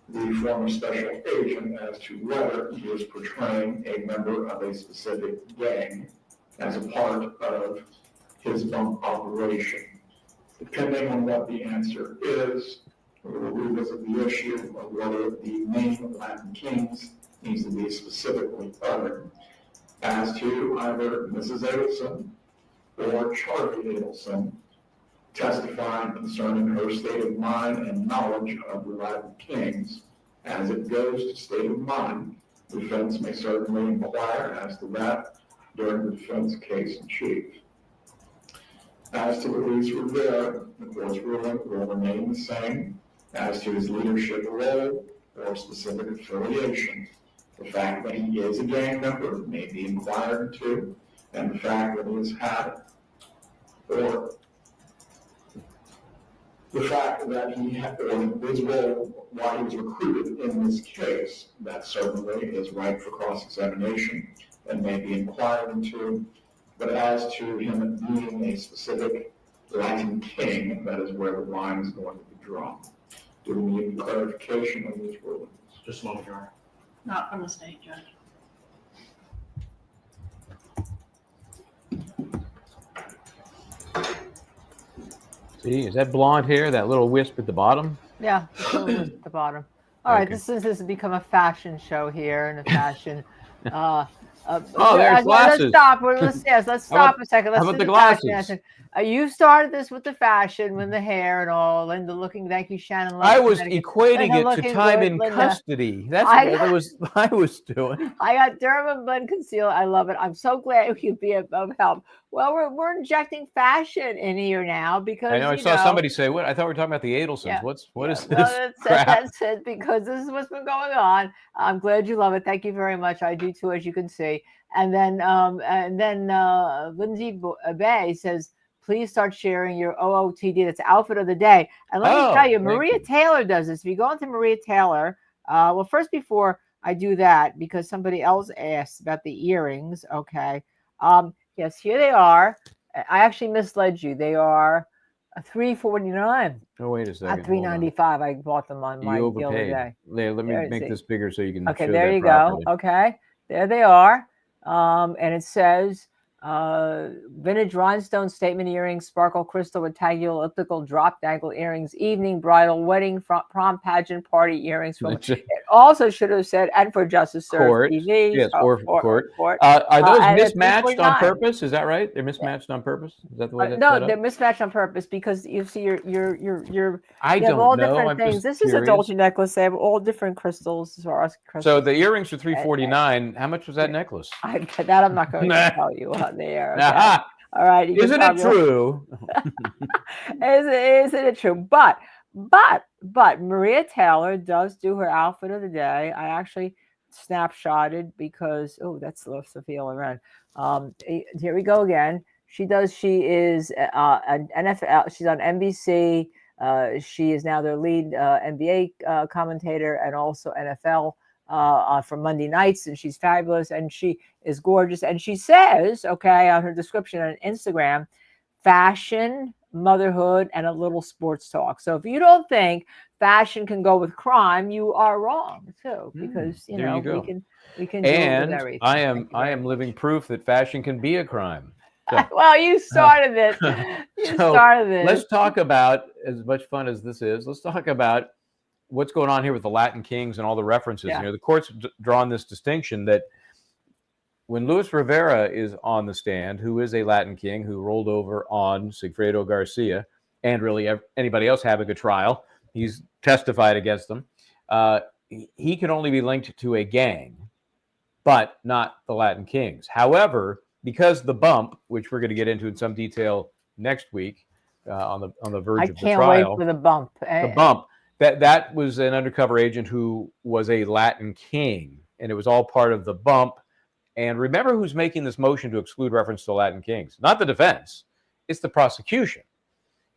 [SPEAKER 6] the former special agent as to whether he is portraying a member of a specific gang as a part of his operation. Depending on what the answer is, we will revisit the issue of whether the name Latin Kings needs to be specifically uttered as to either Mrs. Adelson or Charlie Adelson testifying concerning her state of mind and knowledge of the Latin Kings. As it goes to state of mind, the defense may certainly inquire as to that during the defense case in chief. As to Luis Rivera, the court's ruling will remain the same as to his leadership role or specific affiliation. The fact that he is a gang member may be inquired into, and the fact that he has had, or the fact that he had, or his role while he was recruited in this case, that certainly is right for cross-examination and may be inquired into. But as to him being a specific Latin king, that is where the line is going to be drawn. Do we need clarification on these rulings?
[SPEAKER 1] Just a moment, Your Honor.
[SPEAKER 7] Not from the state judge.
[SPEAKER 4] See, is that blonde hair, that little wisp at the bottom?
[SPEAKER 5] Yeah, it's a little at the bottom. All right,
[SPEAKER 4] Okay.
[SPEAKER 5] this has become a fashion show here and a fashion.
[SPEAKER 4] Oh, there's glasses.
[SPEAKER 5] Let's stop. Let's stop a second. Let's
[SPEAKER 4] how about
[SPEAKER 5] do
[SPEAKER 4] the
[SPEAKER 5] fashion.
[SPEAKER 4] glasses?
[SPEAKER 5] You started this with the fashion, with the hair and all, Linda looking. Thank you, Shannon.
[SPEAKER 4] I was
[SPEAKER 5] Linda
[SPEAKER 4] equating it to
[SPEAKER 5] looking
[SPEAKER 4] time
[SPEAKER 5] good,
[SPEAKER 4] in
[SPEAKER 5] Linda.
[SPEAKER 4] custody. That's
[SPEAKER 5] I-
[SPEAKER 4] what I was doing.
[SPEAKER 5] I got Derma Bun Conceal. I love it. I'm so glad we could be of help. Well, we're injecting fashion in here now because
[SPEAKER 4] I know. I
[SPEAKER 5] you
[SPEAKER 4] saw somebody say, "What? I thought we were talking about the Adelsons.
[SPEAKER 5] Yeah.
[SPEAKER 4] What
[SPEAKER 5] Yeah,
[SPEAKER 4] is
[SPEAKER 5] well,
[SPEAKER 4] this
[SPEAKER 5] that's,
[SPEAKER 4] crap?"
[SPEAKER 5] that's it because this is what's been going on. I'm glad you love it. Thank you very much. I do too, as you can see. And then Lindsay Bay says, please start sharing your OOTD. That's outfit of the day. And let me tell you,
[SPEAKER 4] thank
[SPEAKER 5] Maria
[SPEAKER 4] you.
[SPEAKER 5] Taylor does this. If you go into Maria Taylor, well, first before I do that, because somebody else asked about the earrings. Okay. Yes, here they are. I actually misled you. They are $349.
[SPEAKER 4] Oh, wait a second.
[SPEAKER 5] Not $395. I bought them on my
[SPEAKER 4] You
[SPEAKER 5] the other
[SPEAKER 4] overpaid.
[SPEAKER 5] day.
[SPEAKER 4] Let me
[SPEAKER 5] There,
[SPEAKER 4] make
[SPEAKER 5] see.
[SPEAKER 4] this bigger so you can.
[SPEAKER 5] Okay,
[SPEAKER 4] show
[SPEAKER 5] there
[SPEAKER 4] that
[SPEAKER 5] you
[SPEAKER 4] properly.
[SPEAKER 5] go. Okay, there they are. And it says vintage rhinestone statement earrings, sparkle crystal rectangular elliptical drop dangle earrings, evening bridal wedding prom pageant party earrings. From it also should have said and for Justice Serves
[SPEAKER 4] Court.
[SPEAKER 5] TV.
[SPEAKER 4] Yes, or court.
[SPEAKER 5] Court.
[SPEAKER 4] Are those
[SPEAKER 5] and at
[SPEAKER 4] mismatched on
[SPEAKER 5] 349.
[SPEAKER 4] purpose? Is that right? They're mismatched on purpose. Is that the way that's
[SPEAKER 5] No,
[SPEAKER 4] set up?
[SPEAKER 5] they're mismatched on purpose because you see your
[SPEAKER 4] I
[SPEAKER 5] they have
[SPEAKER 4] don't
[SPEAKER 5] all
[SPEAKER 4] know.
[SPEAKER 5] different
[SPEAKER 4] I'm
[SPEAKER 5] things.
[SPEAKER 4] just
[SPEAKER 5] This is a
[SPEAKER 4] curious.
[SPEAKER 5] Dolce necklace. They have all different crystals as far as crystals.
[SPEAKER 4] So the earrings are $349. How much was that necklace?
[SPEAKER 5] That I'm not going to tell you on there. Okay?
[SPEAKER 4] Aha.
[SPEAKER 5] All right. you can
[SPEAKER 4] Isn't it
[SPEAKER 5] probably-
[SPEAKER 4] true?
[SPEAKER 5] Isn't it true? But Maria Taylor does do her outfit of the day. I actually snapshotted because that's Sophia Loren. Here we go again. She is an NFL. She's on NBC. She is now their lead NBA commentator and also NFL for Monday nights, and she's fabulous and she is gorgeous. And she says, okay, on her description on Instagram, fashion, motherhood, and a little sports talk. So if you don't think fashion can go with crime, you are wrong too, because
[SPEAKER 4] there you go.
[SPEAKER 5] we can do it with
[SPEAKER 4] And
[SPEAKER 5] everything.
[SPEAKER 4] I am living proof that fashion can be a crime. So,
[SPEAKER 5] well, you started it.
[SPEAKER 4] let's talk about, as much fun as this is, let's talk about what's going on here with the Latin Kings and all the references.
[SPEAKER 5] Yeah.
[SPEAKER 4] You know, the court's drawn this distinction that when Luis Rivera is on the stand, who is a Latin king who rolled over on Sigfredo Garcia and really anybody else having a trial, he's testified against them. He can only be linked to a gang, but not the Latin Kings. However, because the bump, which we're going to get into in some detail next week on the verge of the trial.
[SPEAKER 5] I can't wait for the bump.
[SPEAKER 4] The bump. That was an undercover agent who was a Latin king, and it was all part of the bump. And remember who's making this motion to exclude reference to Latin kings? Not the defense. It's the prosecution.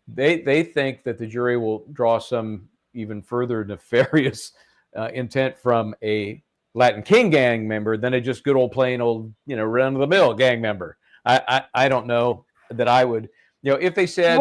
[SPEAKER 4] They think that the jury will draw some even further nefarious intent from a Latin king gang member than a just good old plain old, run-of-the-mill gang member. I don't know that I would, if they said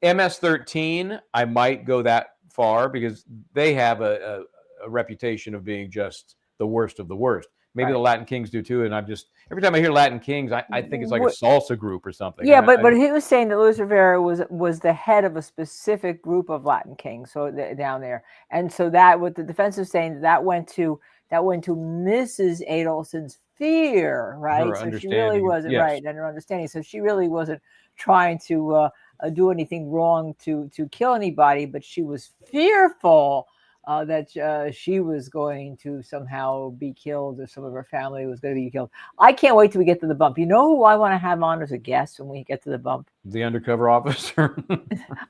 [SPEAKER 4] MS-13, I might go that far because they have a reputation of being just the worst of the worst. Maybe the Latin Kings do too. And I'm just, every time I hear Latin Kings, I think it's like a
[SPEAKER 5] What-
[SPEAKER 4] salsa group or something.
[SPEAKER 5] Yeah,
[SPEAKER 4] I-
[SPEAKER 5] but he was saying that Luis Rivera was the head of a specific group of Latin kings, so down there, and so that what the defense is saying that went to Mrs. Adelson's fear, right?
[SPEAKER 4] Her
[SPEAKER 5] So she really
[SPEAKER 4] understanding,
[SPEAKER 5] wasn't
[SPEAKER 4] yes.
[SPEAKER 5] right, and her understanding. So she really wasn't trying to do anything wrong to kill anybody, but she was fearful that she was going to somehow be killed, or some of her family was going to be killed. I can't wait till we get to the bump. You know who I want to have on as a guest when we get to the bump?
[SPEAKER 4] The undercover officer.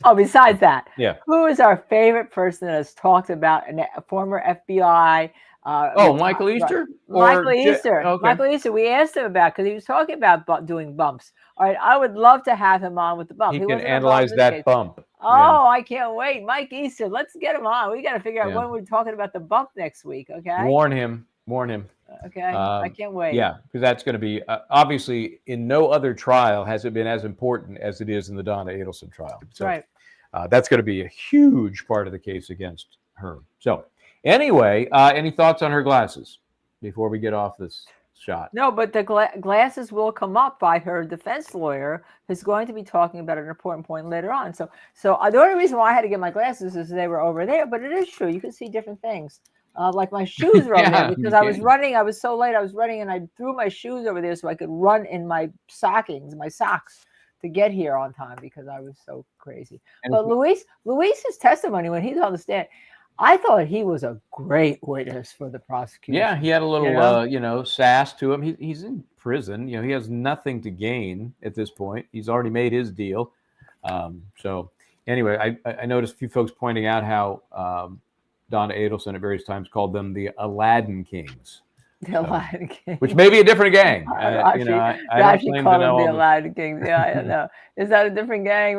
[SPEAKER 5] Oh, besides that,
[SPEAKER 4] Yeah.
[SPEAKER 5] who is our favorite person that has talked about a former FBI?
[SPEAKER 4] Michael Easter?
[SPEAKER 5] Michael Easter.
[SPEAKER 4] Okay.
[SPEAKER 5] Michael Easter. We asked him about, because he was talking about doing bumps. All right, I would love to have him on with the bump.
[SPEAKER 4] He can
[SPEAKER 5] wasn't involved
[SPEAKER 4] analyze
[SPEAKER 5] in this case.
[SPEAKER 4] that bump.
[SPEAKER 5] Oh, I can't wait. Mike Easter. Let's get him on. We got to figure out
[SPEAKER 4] Yeah.
[SPEAKER 5] when we're talking about the bump next week. Okay.
[SPEAKER 4] Warn him.
[SPEAKER 5] Okay. I can't wait.
[SPEAKER 4] Yeah, because that's going to be obviously in no other trial has it been as important as it is in the Donna Adelson trial.
[SPEAKER 5] That's right.
[SPEAKER 4] That's going to be a huge part of the case against her. So anyway, any thoughts on her glasses before we get off this shot?
[SPEAKER 5] No, but the glasses will come up by her defense lawyer, who's going to be talking about an important point later on. So the only reason why I had to get my glasses is they were over there, but it is true. You can see different things. Like my shoes were over there because I was running. I was so late. I was running and I threw my shoes over there so I could run in my socks to get here on time because I was so crazy. But Luis's testimony when he's on the stand, I thought he was a great witness for the prosecution.
[SPEAKER 4] Yeah, he had a little, sass to him. He's in prison. He has nothing to gain at this point. He's already made his deal. So anyway, I noticed a few folks pointing out how Donna Adelson at various times called them the Aladdin Kings.
[SPEAKER 5] The Aladdin Kings.
[SPEAKER 4] Which may be a different gang.
[SPEAKER 5] I
[SPEAKER 4] don't claim to know.
[SPEAKER 5] The Aladdin Kings. Yeah, I don't know. Is that a different gang?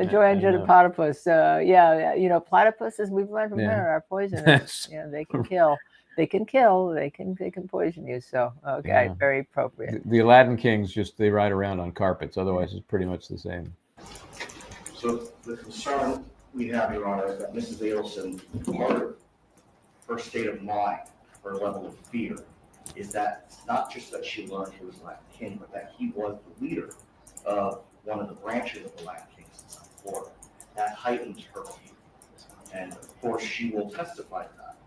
[SPEAKER 5] Joanne Jetta Platypus. Platypuses, we've learned from her, are poisonous. They can kill. They can kill. They can poison you. So, okay, very appropriate.
[SPEAKER 4] The Aladdin Kings, they ride around on carpets. Otherwise, it's pretty much the same.
[SPEAKER 1] So the concern we have, Your Honor, is that Mrs. Adelson, part of her state of mind, her level of fear, is that it's not just that she learned he was Latin King, but that he was the leader of one of the branches of the Latin Kings in South Florida. That heightens her fear. And of course, she will testify to that.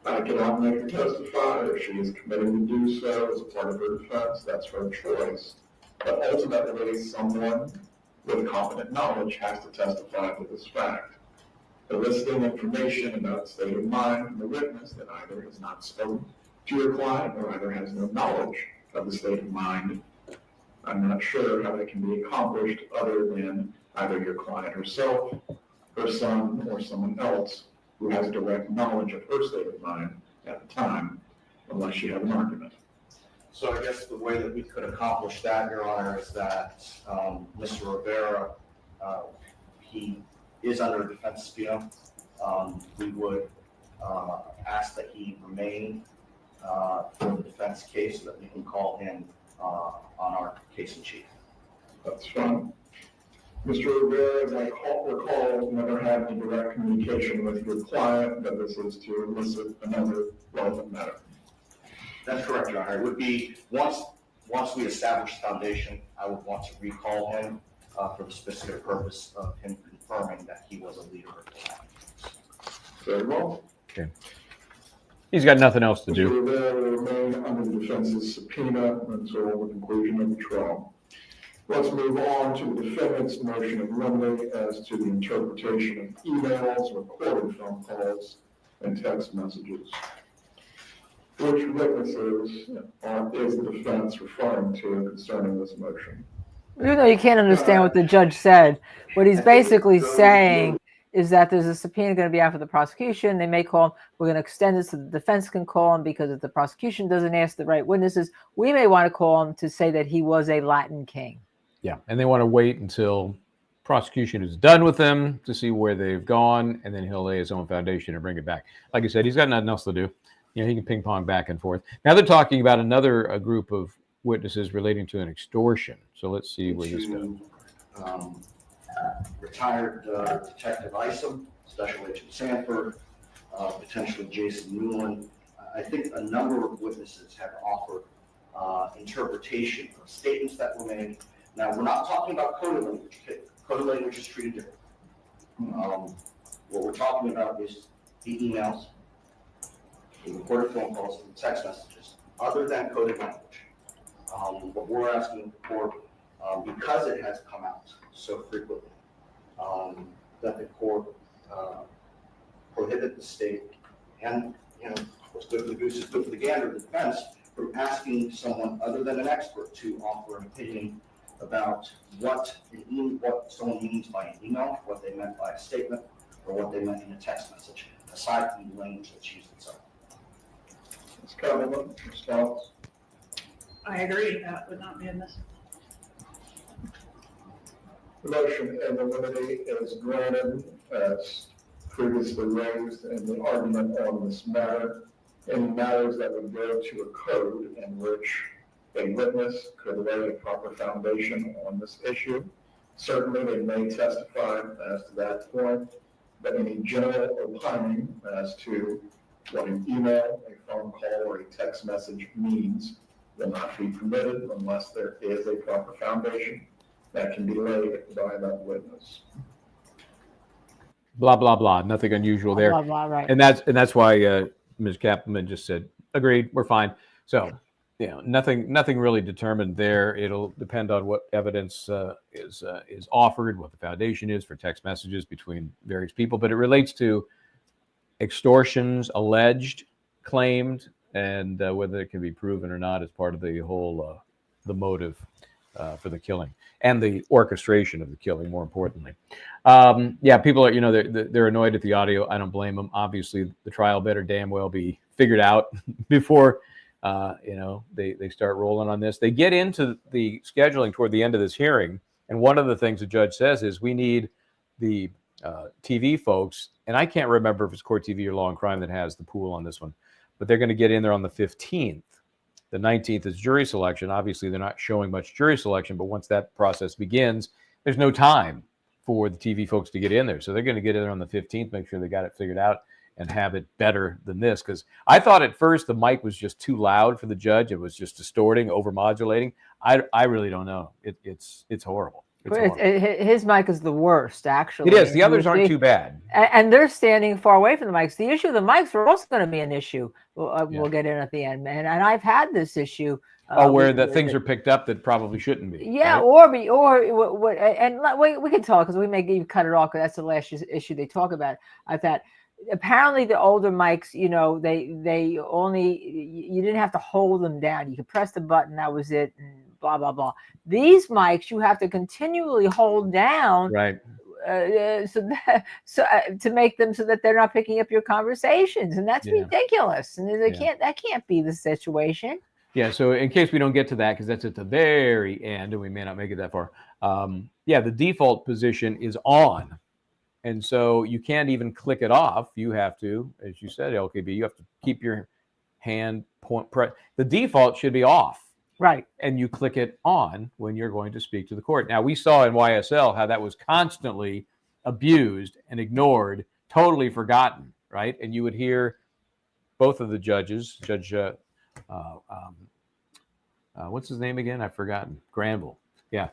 [SPEAKER 6] I cannot make her testify. If she is committed to do so as a part of her defense, that's her choice. But ultimately, someone with competent knowledge has to testify to this fact. Eliciting information about the state of mind from the witness that either has not spoken to your client or either has no knowledge of the state of mind, I'm not sure how that can be accomplished other than either your client herself, her son, or someone else who has direct knowledge of her state of mind at the time, unless you have an argument.
[SPEAKER 1] So I guess the way that we could accomplish that, Your Honor, is that Mr. Rivera, he is under a defense subpoena. We would ask that he remain for the defense case so that we can call him on our case in chief.
[SPEAKER 6] That's fine. Mr. Rivera, as I recall, never had any direct communication with your client, but this is to elicit another relevant matter.
[SPEAKER 1] That's correct, Your Honor. It would be, once we establish the foundation, I would want to recall him for the specific purpose of him confirming that he was a leader of the Latin Kings.
[SPEAKER 6] Very well.
[SPEAKER 4] Okay. He's got nothing else to
[SPEAKER 6] Mr.
[SPEAKER 4] do.
[SPEAKER 6] Rivera will remain under the defense's subpoena until the conclusion of the trial. Let's move on to the defendant's motion of limine as to the interpretation of emails, recorded phone calls, and text messages. Which witnesses is the defense referring to concerning this motion?
[SPEAKER 5] Even though you can't understand what the judge said, what he's basically saying is that there's a subpoena going to be out for the prosecution. They may call him. We're going to extend this so the defense can call him, because if the prosecution doesn't ask the right witnesses, we may want to call him to say that he was a Latin king.
[SPEAKER 4] Yeah, and they want to wait until prosecution is done with them to see where they've gone, and then he'll lay his own foundation and bring it back. Like I said, he's got nothing else to do. He can ping pong back and forth. Now they're talking about another group of witnesses relating to an extortion. So let's see where this goes.
[SPEAKER 1] Retired Detective Isom, Special Agent Sanford, potentially Jason Newland. I think a number of witnesses have offered interpretation of statements that were made. Now, we're not talking about coded language. Coded language is treated different. What we're talking about is the emails, the recorded phone calls, and text messages, other than coded language. What we're asking for, because it has come out so frequently, that the court prohibit the state and, what's good for the goose is good for the gander, the defense, from asking someone other than an expert to offer an opinion about what someone means by an email, what they meant by a statement, or what they meant in a text message, aside from the language that's used itself.
[SPEAKER 6] Ms. Cumberland, response?
[SPEAKER 7] I agree, that would not be in this.
[SPEAKER 6] The motion in limine is granted as previously raised in the argument on this matter. Any matters that would go to a code in which a witness could lay a proper foundation on this issue. Certainly, they may testify as to that point, but any general opining as to what an email, a phone call, or a text message means will not be permitted unless there is a proper foundation that can be laid by that witness.
[SPEAKER 4] Blah blah blah. Nothing unusual there.
[SPEAKER 5] Blah, blah, right.
[SPEAKER 4] And that's why Ms. Kaplan just said, agreed, we're fine. So, nothing really determined there. It'll depend on what evidence is offered, what the foundation is for text messages between various people. But it relates to extortions, alleged, claimed, and whether it can be proven or not as part of the whole the motive for the killing and the orchestration of the killing. More importantly, people are they're annoyed at the audio. I don't blame them. Obviously, the trial better damn well be figured out before they start rolling on this. They get into the scheduling toward the end of this hearing, and one of the things the judge says is we need the TV folks, and I can't remember if it's Court TV or Law and Crime that has the pool on this one, but they're going to get in there on the 15th. The 19th is jury selection. Obviously, they're not showing much jury selection, but once that process begins, there's no time for the TV folks to get in there. So they're going to get in there on the 15th, make sure they got it figured out and have it better than this. Because I thought at first the mic was just too loud for the judge. It was just distorting, over-modulating. I really don't know. It's horrible.
[SPEAKER 5] His mic is the worst, actually.
[SPEAKER 4] It is. The others aren't too bad.
[SPEAKER 5] And they're standing far away from the mics. The issue of the mics are also going to be an issue. We'll get in at the end. And I've had this issue.
[SPEAKER 4] Where the things are picked up that probably shouldn't be.
[SPEAKER 5] Yeah, right? We can talk because we may even cut it off because that's the last issue they talk about. I've had apparently the older mics, they only, you didn't have to hold them down. You could press the button, that was it, and blah, blah, blah. These mics, you have to continually hold down.
[SPEAKER 4] Right.
[SPEAKER 5] To make them so that they're not picking up your conversations. And that's ridiculous. And that can't be the situation.
[SPEAKER 4] Yeah, so in case we don't get to that, because that's at the very end, and we may not make it that far. The default position is on. And so you can't even click it off. You have to, as you said, LKB, you have to keep your hand the default should be off.
[SPEAKER 5] Right.
[SPEAKER 4] And you click it on when you're going to speak to the court. Now, we saw in YSL how that was constantly abused and ignored, totally forgotten, right? And you would hear both of the judges, Judge, what's his name again? I've forgotten. Granville. Yeah.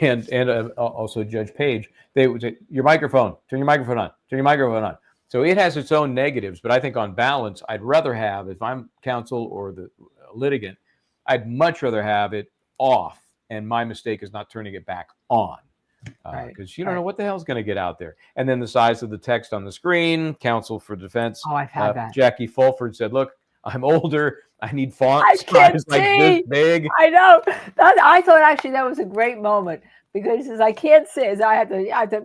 [SPEAKER 4] And also Judge Page. They would say, your microphone, turn your microphone on, turn your microphone on. So it has its own negatives, but I think on balance, I'd rather have, if I'm counsel or the litigant, I'd much rather have it off, and my mistake is not turning it back on, because you don't know what the hell's going to get out there. And then the size of the text on the screen. Counsel for defense,
[SPEAKER 5] I've had that.
[SPEAKER 4] Jackie Fulford said, "Look, I'm older. I need font size like this big."
[SPEAKER 5] I know. I thought actually that was a great moment because he says, "I can't see." So I have to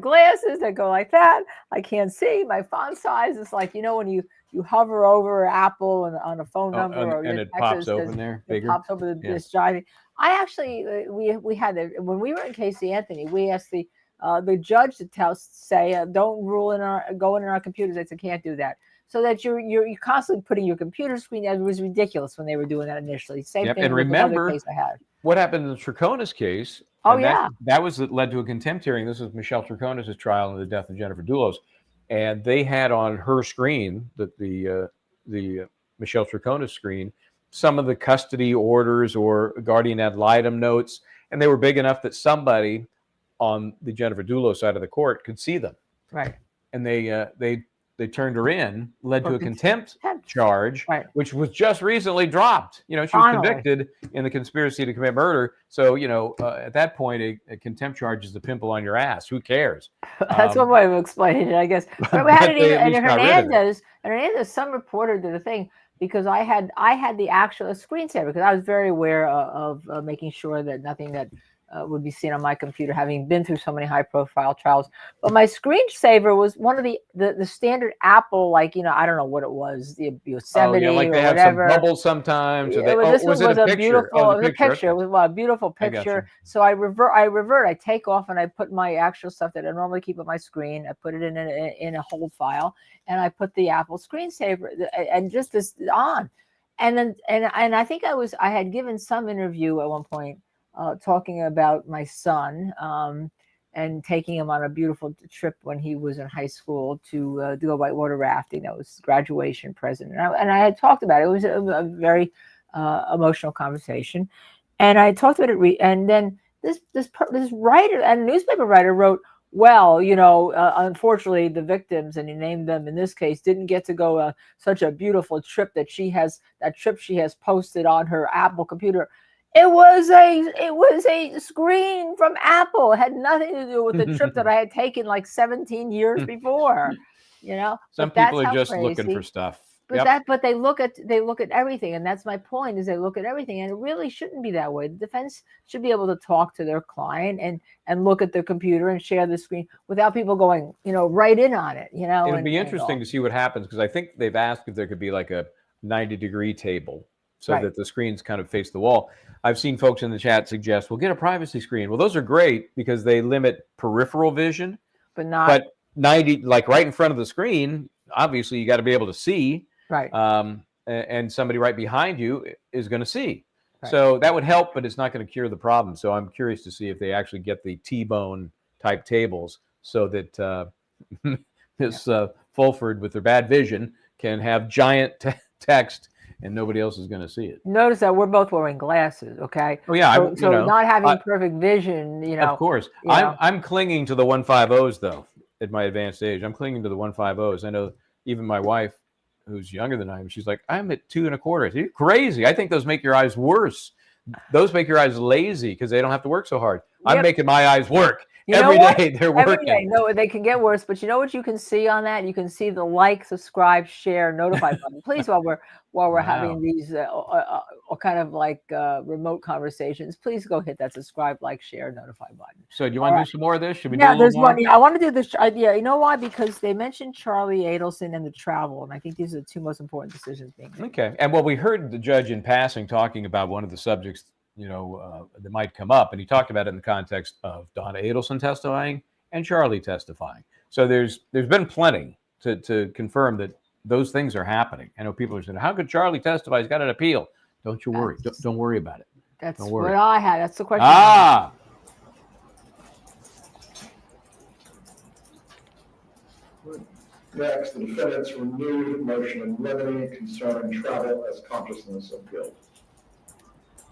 [SPEAKER 5] glasses that go like that. I can't see. My font size is like when you hover over Apple and on a phone number,
[SPEAKER 4] and it pops open there, bigger.
[SPEAKER 5] It pops over this driving. I actually we had it when we were in Casey Anthony. We asked the judge to say don't go in our computers. I said can't do that. So that you're constantly putting your computer screen. It was ridiculous when they were doing that initially. Same thing.
[SPEAKER 4] And
[SPEAKER 5] with
[SPEAKER 4] remember
[SPEAKER 5] another case I had.
[SPEAKER 4] What happened in the Traconis case?
[SPEAKER 5] Oh yeah,
[SPEAKER 4] that led to a contempt hearing. This was Michel Traconis' trial in the death of Jennifer Dulos. And they had on her screen that the the Michel Tricona's screen, some of the custody orders or guardian ad litem notes, and they were big enough that somebody on the Jennifer Dulo side of the court could see them.
[SPEAKER 5] Right.
[SPEAKER 4] And they turned her in, led to a contempt
[SPEAKER 5] Contempt.
[SPEAKER 4] charge,
[SPEAKER 5] Right.
[SPEAKER 4] which was just recently dropped. You know, she was
[SPEAKER 5] Finally.
[SPEAKER 4] convicted in the conspiracy to commit murder. So, you know, at that point, a contempt charge is a pimple on your ass. Who cares?
[SPEAKER 5] That's one way of explaining it, I guess. But we
[SPEAKER 4] but
[SPEAKER 5] had it
[SPEAKER 4] they
[SPEAKER 5] even,
[SPEAKER 4] at
[SPEAKER 5] and
[SPEAKER 4] least got rid of it.
[SPEAKER 5] Hernandez, some reporter did a thing because I had the actual screensaver because I was very aware of making sure that nothing that would be seen on my computer, having been through so many high-profile trials. But my screensaver was one of the standard Apple, like, you know, I don't know what it was, the Yosemite
[SPEAKER 4] like
[SPEAKER 5] or
[SPEAKER 4] they have
[SPEAKER 5] whatever.
[SPEAKER 4] some bubbles sometimes. Or
[SPEAKER 5] This
[SPEAKER 4] was
[SPEAKER 5] was
[SPEAKER 4] it
[SPEAKER 5] a
[SPEAKER 4] picture?
[SPEAKER 5] beautiful
[SPEAKER 4] Oh,
[SPEAKER 5] it was a picture. It was a beautiful
[SPEAKER 4] I got you.
[SPEAKER 5] picture. So I revert. I take off and I put my actual stuff that I normally keep on my screen. I put it in a hold file, and I put the Apple screensaver and just this on. And then I think I had given some interview at one point talking about my son and taking him on a beautiful trip when he was in high school to do a whitewater rafting. That was graduation present, and I had talked about it. It was a very emotional conversation, and I talked about it. And then this writer and newspaper writer wrote, well, you know, unfortunately, the victims, and he named them in this case, didn't get to go such a beautiful trip that she has posted on her Apple computer. It was a screen from Apple. It had nothing to do with the trip that I had taken like 17 years before. You know,
[SPEAKER 4] Some
[SPEAKER 5] but
[SPEAKER 4] people
[SPEAKER 5] that's
[SPEAKER 4] are
[SPEAKER 5] how
[SPEAKER 4] just looking
[SPEAKER 5] crazy.
[SPEAKER 4] for stuff.
[SPEAKER 5] But but they look at everything, and that's my point. Is they look at everything, and it really shouldn't be that way. The defense should be able to talk to their client and look at their computer and share the screen without people going, you know, right in on it. You know,
[SPEAKER 4] It'll be interesting to see what happens because I think they've asked if there could be like a 90-degree table so
[SPEAKER 5] Right.
[SPEAKER 4] that the screens kind of face the wall. I've seen folks in the chat suggest, well, get a privacy screen. Well, those are great because they limit peripheral vision,
[SPEAKER 5] but not
[SPEAKER 4] but 90, like right in front of the screen, obviously you got to be able to see.
[SPEAKER 5] right.
[SPEAKER 4] And somebody right behind you is going to see.
[SPEAKER 5] Right.
[SPEAKER 4] So that would help, but it's not going to cure the problem. So I'm curious to see if they actually get the T-bone type tables so that this Fulford with their bad vision can have giant text and nobody else is going to see it.
[SPEAKER 5] Notice that we're both wearing glasses. Okay.
[SPEAKER 4] Oh yeah,
[SPEAKER 5] So not having perfect vision, you know.
[SPEAKER 4] Of course, I'm clinging to the 150s though. At my advanced age, I'm clinging to the 150s. I know even my wife, who's younger than I am, she's like, I'm at 2.25. You're crazy. I think those make your eyes worse. Those make your eyes lazy because they don't have to work so hard.
[SPEAKER 5] Yep.
[SPEAKER 4] I'm making my eyes work.
[SPEAKER 5] You know
[SPEAKER 4] Every
[SPEAKER 5] what?
[SPEAKER 4] day they're
[SPEAKER 5] Every
[SPEAKER 4] working.
[SPEAKER 5] day. No, they can get worse, but you know what you can see on that? You can see the like, subscribe, share, notify button. Please, while we're having these kind of like remote conversations, please go hit that subscribe, like, share, notify button.
[SPEAKER 4] So do you want to do some more of this? Should we do a
[SPEAKER 5] Yeah,
[SPEAKER 4] little
[SPEAKER 5] there's
[SPEAKER 4] more?
[SPEAKER 5] one. Yeah, I want to do this. Yeah, you know why? Because they mentioned Charlie Adelson and the travel, and I think these are the two most important decisions being made.
[SPEAKER 4] Okay. And well, we heard the judge in passing talking about one of the subjects, you know, that might come up, and he talked about it in the context of Donna Adelson testifying and Charlie testifying. So there's been plenty to confirm that those things are happening. I know people are saying, how could Charlie testify? He's got an appeal. Don't you worry. Don't worry about it.
[SPEAKER 5] That's
[SPEAKER 4] Don't worry.
[SPEAKER 5] what I had. That's the question.
[SPEAKER 4] Ah.
[SPEAKER 6] Next, the defendant's renewed motion in limine concerning travel as consciousness of guilt.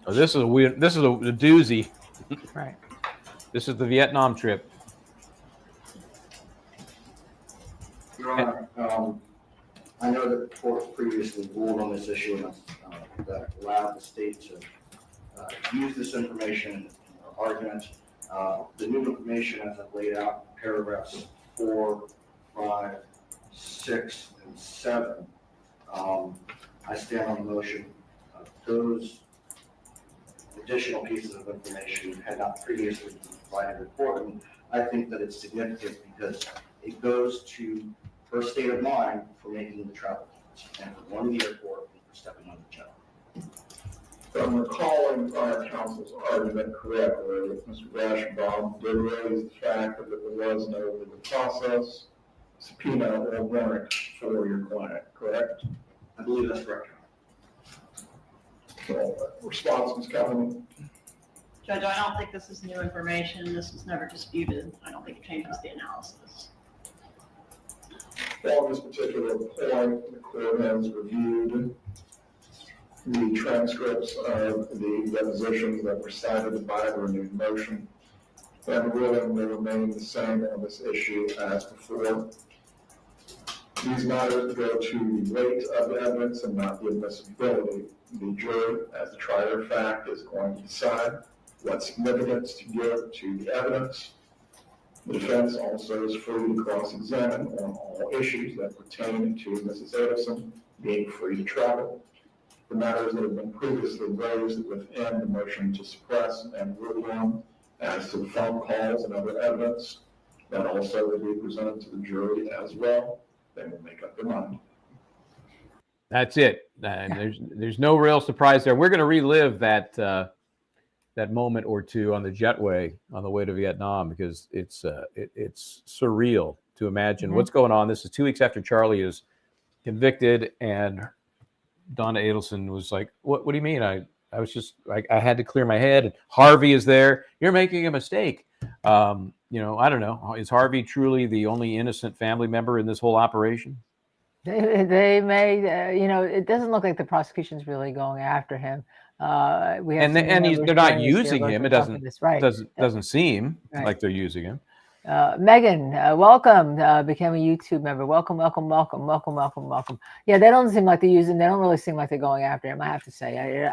[SPEAKER 4] Oh, this is a weird. This is a doozy.
[SPEAKER 5] Right.
[SPEAKER 4] This is the Vietnam trip.
[SPEAKER 1] Your Honor, I know that the court previously ruled on this issue and that allowed the state to use this information in argument. The new information as I've laid out in paragraphs 4, 5, 6, and 7, I stand on the motion. Those additional pieces of information had not previously been provided to the court, and I think that it's significant because it goes to her state of mind for making the travel plans and for going to the airport and for stepping on the job.
[SPEAKER 6] If I'm recalling prior counsel's argument correctly, Mr. Rashbaum did raise the fact that there was no legal process, subpoena, or warrant for your client, correct?
[SPEAKER 1] I believe that's correct, Your Honor.
[SPEAKER 6] So, response, Ms. Calhoun?
[SPEAKER 7] Judge, I don't think this is new information. This was never disputed. I don't think it changes the analysis.
[SPEAKER 6] On this particular point, the court has reviewed the transcripts of the depositions that were cited by the renewed motion, and the ruling will remain the same on this issue as before. These matters go to the weight of the evidence and not the admissibility. The jury, as the trier of fact, is going to decide what significance to give to the evidence. The defense also is free to cross-examine on all issues that pertain to Mrs. Adelson being free to travel. The matters that have been previously raised within the motion to suppress and rule on as to the phone calls and other evidence, that also will be presented to the jury as well. They will make up their mind.
[SPEAKER 4] That's it. There's no real surprise there. We're going to relive that that moment or two on the jetway on the way to Vietnam, because it's surreal to imagine what's going on. This is 2 weeks after Charlie is convicted, and Donna Adelson was like, "What do you mean? I was just I had to clear my head." And Harvey is there. You're making a mistake. You know, I don't know. Is Harvey truly the only innocent family member in this whole operation?
[SPEAKER 5] They may, you know, it doesn't look like the prosecution's really going after him. We have
[SPEAKER 4] They're not using him. It doesn't seem
[SPEAKER 5] Right.
[SPEAKER 4] like they're using him.
[SPEAKER 5] Megan, welcome. Became a YouTube member. Welcome. Yeah, they don't seem like they're using. They don't really seem like they're going after him. I have to say,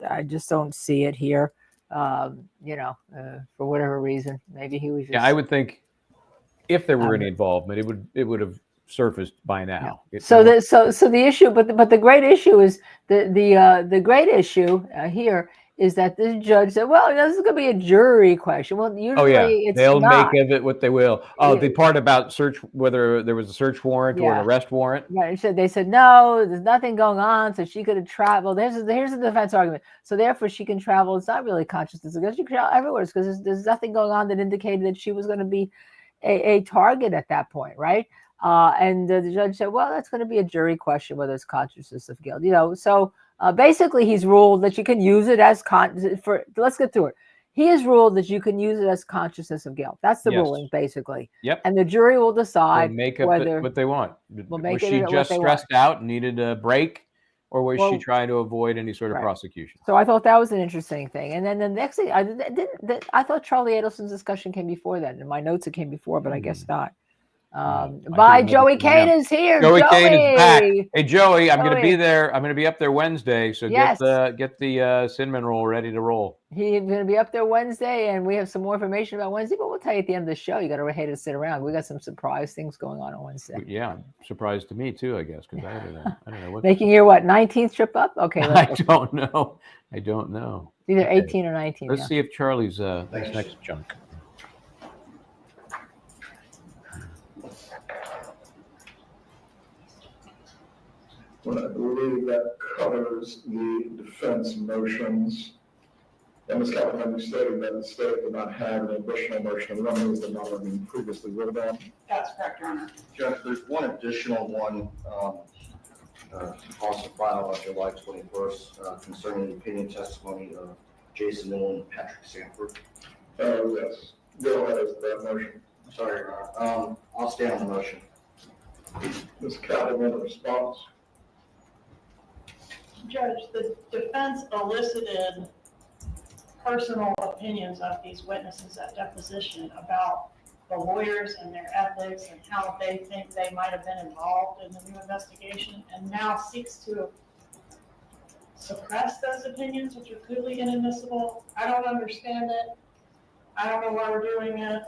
[SPEAKER 5] I just don't see it here. You know, for whatever reason, maybe he was. Just,
[SPEAKER 4] Yeah, I would think if there were any involvement, it would have surfaced by now.
[SPEAKER 5] Yeah. So the issue, but the great issue is the great issue here is that this judge said, well, you know, this is going to be a jury question. Well, usually it's
[SPEAKER 4] they'll
[SPEAKER 5] not.
[SPEAKER 4] make of it what they will. Oh, the part about whether there was a search warrant or an arrest warrant.
[SPEAKER 5] Right. They said no, there's nothing going on, so she could have traveled. Here's the defense argument. So therefore, she can travel. It's not really consciousness because she can travel everywhere because there's nothing going on that indicated that she was going to be a target at that point, right? And the judge said, well, that's going to be a jury question whether it's consciousness of guilt. You know, so basically he's ruled that you can use it as let's get through it. He has ruled that you can use it as consciousness of guilt. That's the ruling, basically.
[SPEAKER 4] Yep.
[SPEAKER 5] And the jury will decide
[SPEAKER 4] whether what they want. Was she just stressed out and needed a break, or was she trying to avoid any sort of prosecution?
[SPEAKER 5] So I thought that was an interesting thing. And then the next thing, I thought Charlie Adelson's discussion came before that. In my notes, it came before, but I guess not. Joey Kane is here.
[SPEAKER 4] Joey Kane is back. Hey, Joey, I'm going to be there. I'm going to be up there Wednesday. So get the cinnamon roll ready to roll.
[SPEAKER 5] He's going to be up there Wednesday, and we have some more information about Wednesday, but we'll tell you at the end of the show. You got to hate to sit around. We got some surprise things going on Wednesday.
[SPEAKER 4] Yeah, surprise to me too, I guess, because I don't know what.
[SPEAKER 5] Making your 19th trip up? Okay.
[SPEAKER 4] I don't know.
[SPEAKER 5] Either 18 or 19.
[SPEAKER 4] Let's see if Charlie's next chunk.
[SPEAKER 6] Well, I believe that covers the defense motions. And Ms. Callahan, you stated that the state did not have an additional motion of remedies that not have been previously ruled on.
[SPEAKER 7] That's correct, Your Honor.
[SPEAKER 1] Judge, there's one additional one also filed on July 21st concerning the opinion testimony of Jason Miller and Patrick Sanford.
[SPEAKER 6] Yes. Go ahead with that motion.
[SPEAKER 1] Sorry, Your Honor. I'll stand on the motion.
[SPEAKER 6] Ms. Callahan, a response?
[SPEAKER 7] Judge, the defense elicited personal opinions of these witnesses at deposition about the lawyers and their ethics and how they think they might have been involved in the new investigation, and now seeks to suppress those opinions, which are clearly inadmissible. I don't understand it. I don't know why we're doing it.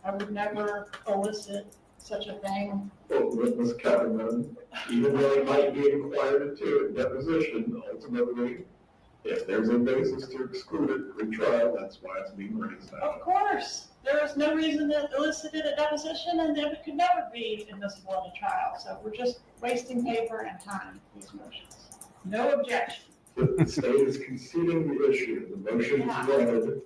[SPEAKER 7] I would never elicit such a thing.
[SPEAKER 6] Well, Ms. Callahan, even though it might be inquired into at deposition, ultimately, if there's a basis to exclude it pre-trial, that's why it's being raised now.
[SPEAKER 7] Of course, there is no reason to elicit it at deposition, and it could never be admissible in a trial. So we're just wasting paper and time, these motions. No objection.
[SPEAKER 6] The state is conceding the issue. The motion is granted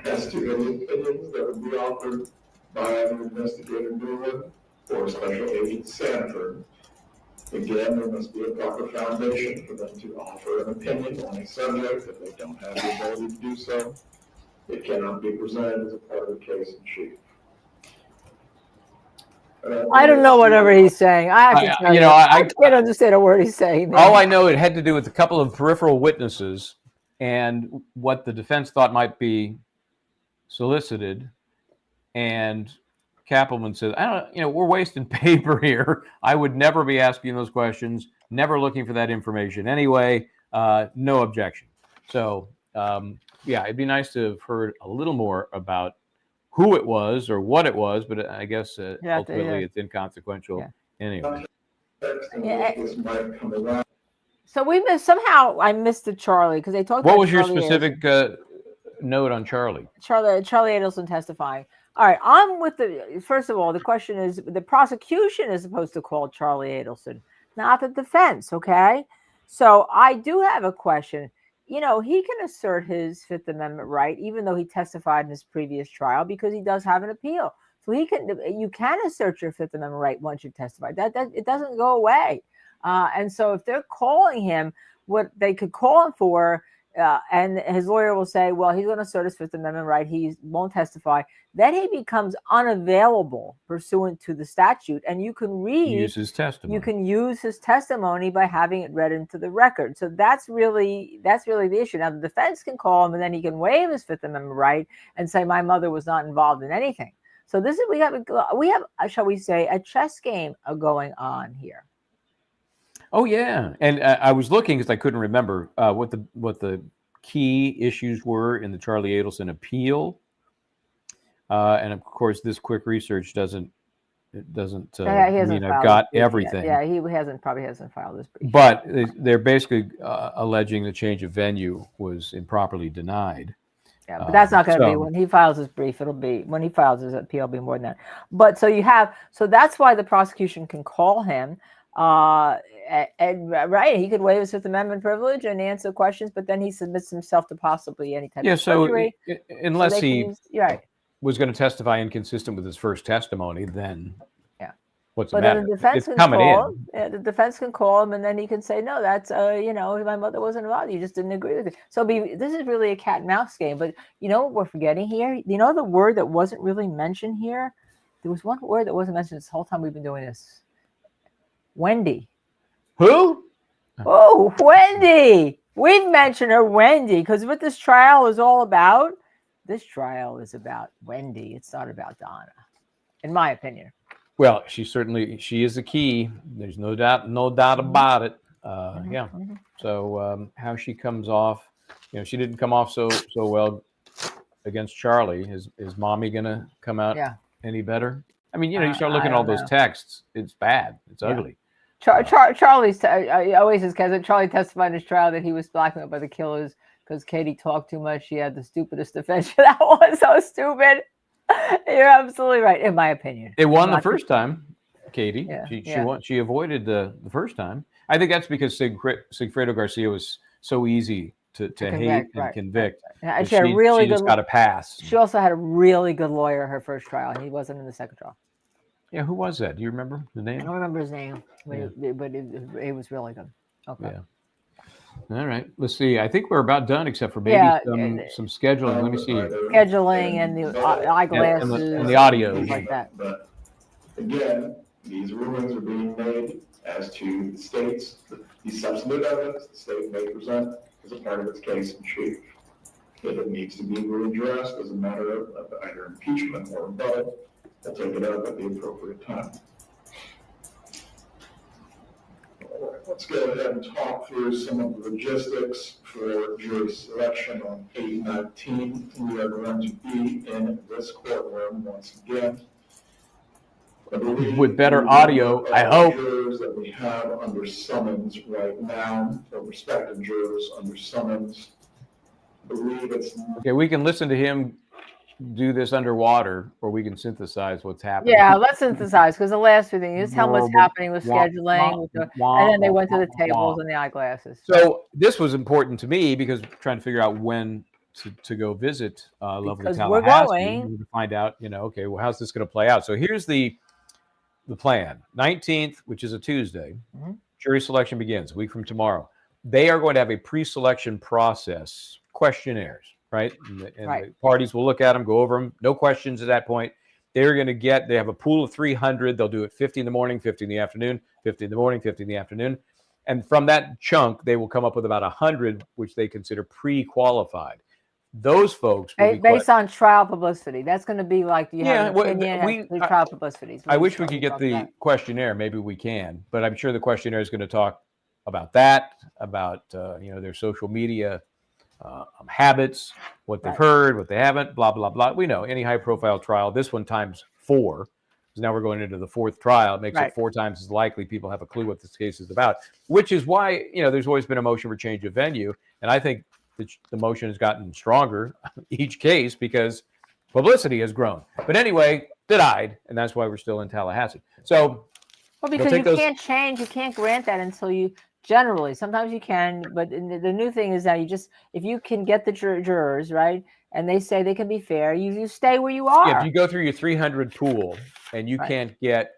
[SPEAKER 6] as to any opinions that would be offered by the investigative Newman or Special Agent Sanford. Again, there must be a proper foundation for them to offer an opinion on a subject. If they don't have the ability to do so, it cannot be presented as a part of the case in chief.
[SPEAKER 5] I don't know whatever he's saying. I have to tell you, I can't understand a word he's saying.
[SPEAKER 4] All I know, it had to do with a couple of peripheral witnesses and what the defense thought might be solicited. And Kappelman said, I don't, we're wasting paper here. I would never be asking those questions, never looking for that information anyway. No objection. So, yeah, it'd be nice to have heard a little more about who it was or what it was, but I guess ultimately it's inconsequential anyway.
[SPEAKER 5] So we missed, somehow I missed the Charlie because they talked about
[SPEAKER 4] What was your
[SPEAKER 5] Charlie
[SPEAKER 4] specific note on Charlie?
[SPEAKER 5] Charlie Adelson testifying. All right, I'm with first of all, the question is, the prosecution is supposed to call Charlie Adelson, not the defense, okay? So I do have a question. He can assert his Fifth Amendment right, even though he testified in his previous trial, because he does have an appeal. So you can assert your Fifth Amendment right once you've testified. That it doesn't go away. And so if they're calling him, what they could call him for, and his lawyer will say, well, he's going to assert his Fifth Amendment right, he won't testify, then he becomes unavailable pursuant to the statute, and you can
[SPEAKER 4] Use his testimony.
[SPEAKER 5] You can use his testimony by having it read into the record. So that's really the issue. Now the defense can call him, and then he can waive his Fifth Amendment right and say my mother was not involved in anything. So this is we have shall we say, a chess game going on here.
[SPEAKER 4] Oh yeah, and I was looking because I couldn't remember what the key issues were in the Charlie Adelson appeal, and of course this quick research doesn't mean I've got everything.
[SPEAKER 5] Yeah, he probably hasn't filed this brief.
[SPEAKER 4] But they're basically alleging the change of venue was improperly denied.
[SPEAKER 5] Yeah, but that's not going to be when he files his brief. It'll be when he files his appeal. It'll be more than that. But so that's why the prosecution can call him. And right, he could waive his Fifth Amendment privilege and answer questions, but then he submits himself to possibly any type of perjury.
[SPEAKER 4] Unless he was going to testify inconsistent with his first testimony, then what's the matter?
[SPEAKER 5] Then the defense
[SPEAKER 4] it's coming in.
[SPEAKER 5] The defense can call him, and then he can say, no, that's my mother wasn't involved. You just didn't agree with it. So this is really a cat and mouse game. But what we're forgetting here? The word that wasn't really mentioned here? There was one word that wasn't mentioned this whole time we've been doing this. Wendy.
[SPEAKER 4] Who?
[SPEAKER 5] Oh, Wendy. We've mentioned her, Wendy, because what this trial is all about, this trial is about Wendy. It's not about Donna, in my opinion.
[SPEAKER 4] Well, she is the key. There's no doubt about it. So how she comes off, she didn't come off so well against Charlie. Is Mommy gonna come out any better? I mean, you start looking at all those texts. It's bad. It's ugly.
[SPEAKER 5] Charlie's always his cousin. Charlie testified in his trial that he was blackmailed by the killers because Katie talked too much. She had the stupidest defense. That was so stupid. You're absolutely right, in my opinion.
[SPEAKER 4] It won the first time, Katie. She avoided the first time. I think that's because Sigfredo Garcia was so easy to hate and convict.
[SPEAKER 5] And she just
[SPEAKER 4] got a pass.
[SPEAKER 5] She also had a really good lawyer her first trial. He wasn't in the second trial.
[SPEAKER 4] Yeah, who was that? Do you remember the name?
[SPEAKER 5] I don't remember his name, but it was really good. Okay.
[SPEAKER 4] Yeah. All right. Let's see. I think we're about done, except for maybe some scheduling. Let me see.
[SPEAKER 5] Scheduling and the eyeglasses
[SPEAKER 4] and the audio,
[SPEAKER 5] things like that.
[SPEAKER 6] But again, these rulings are being made as to the state's the substantive evidence the state may present as a part of its case in chief. If it needs to be readdressed as a matter of either impeachment or rebuttal, I'll take it up at the appropriate time. All right, let's go ahead and talk through some of the logistics for jury selection on 8/19. We are going to be in this courtroom once again.
[SPEAKER 4] With better audio, I hope.
[SPEAKER 6] Jurors that we have under summons right now, or respective jurors under summons. I believe it's
[SPEAKER 4] okay. We can listen to him do this underwater, or we can synthesize what's happening.
[SPEAKER 5] Yeah, let's synthesize, because the last few things, tell them what's happening with scheduling, and then they went to the tables and the eyeglasses.
[SPEAKER 4] So this was important to me because trying to figure out when to go visit lovely Tallahassee to find out, okay, well, how's this going to play out? So here's the plan. 19th, which is a Tuesday, jury selection begins a week from tomorrow. They are going to have a pre-selection process, questionnaires. Right? And the parties will look at them, go over them. No questions at that point. they're going to they have a pool of 300. They'll do it 50 in the morning, 50 in the afternoon, 50 in the morning, 50 in the afternoon. And from that chunk, they will come up with about 100, which they consider pre-qualified. Those folks will be
[SPEAKER 5] based on trial publicity. That's going to be like, you
[SPEAKER 4] Yeah,
[SPEAKER 5] have an
[SPEAKER 4] well,
[SPEAKER 5] opinion,
[SPEAKER 4] we-
[SPEAKER 5] trial publicity.
[SPEAKER 4] I wish we could get the questionnaire. Maybe we can, but I'm sure the questionnaire is going to talk about that, about their social media habits, what they've heard, what they haven't, blah blah blah. We know any high-profile trial. This one times 4, because now we're going into the 4th trial. It makes it 4 times as likely people have a clue what this case is about. Which is why there's always been a motion for change of venue, and I think the motion has gotten stronger each case because publicity has grown. But anyway, denied, and that's why we're still in Tallahassee. So,
[SPEAKER 5] well, because you can't grant that until you generally. Sometimes you can, but the new thing is that if you can get the jurors right, and they say they can be fair, you stay where you are.
[SPEAKER 4] Yeah, if you go through your 300 pool and you can't get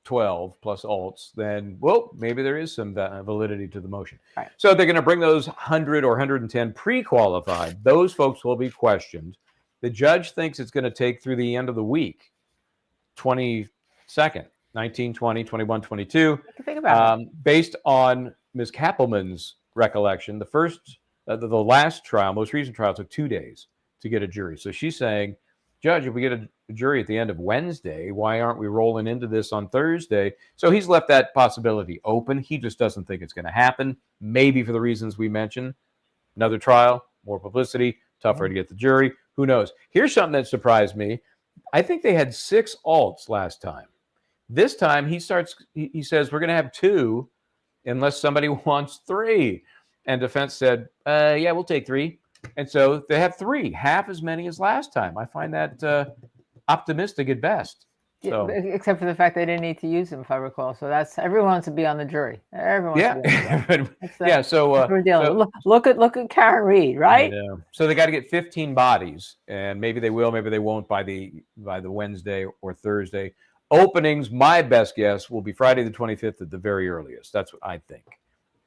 [SPEAKER 4] 12 plus alts, then maybe there is some validity to the motion.
[SPEAKER 5] Right.
[SPEAKER 4] So they're going to bring those 100 or 110 pre-qualified. Those folks will be questioned. The judge thinks it's going to take through the end of the week, 22nd, 19, 20, 21, 22.
[SPEAKER 5] Think about it.
[SPEAKER 4] Based on Ms. Kappelman's recollection, the last trial, most recent trial, took 2 days to get a jury. So she's saying, Judge, if we get a jury at the end of Wednesday, why aren't we rolling into this on Thursday? So he's left that possibility open. He just doesn't think it's going to happen. Maybe for the reasons we mentioned. Another trial, more publicity, tougher to get the jury. Who knows? Here's something that surprised me. I think they had 6 alts last time. This time he says we're going to have 2 unless somebody wants 3. And defense said, yeah, we'll take 3. And so they have 3, half as many as last time. I find that optimistic at best. So,
[SPEAKER 5] except for the fact they didn't need to use them, if I recall. So everyone wants to be on the jury. Everyone.
[SPEAKER 4] Yeah. So
[SPEAKER 5] look at Karen Reed, right?
[SPEAKER 4] So they got to get 15 bodies, and maybe they will, maybe they won't by the Wednesday or Thursday. Openings, my best guess, will be Friday the 25th at the very earliest. That's what I think.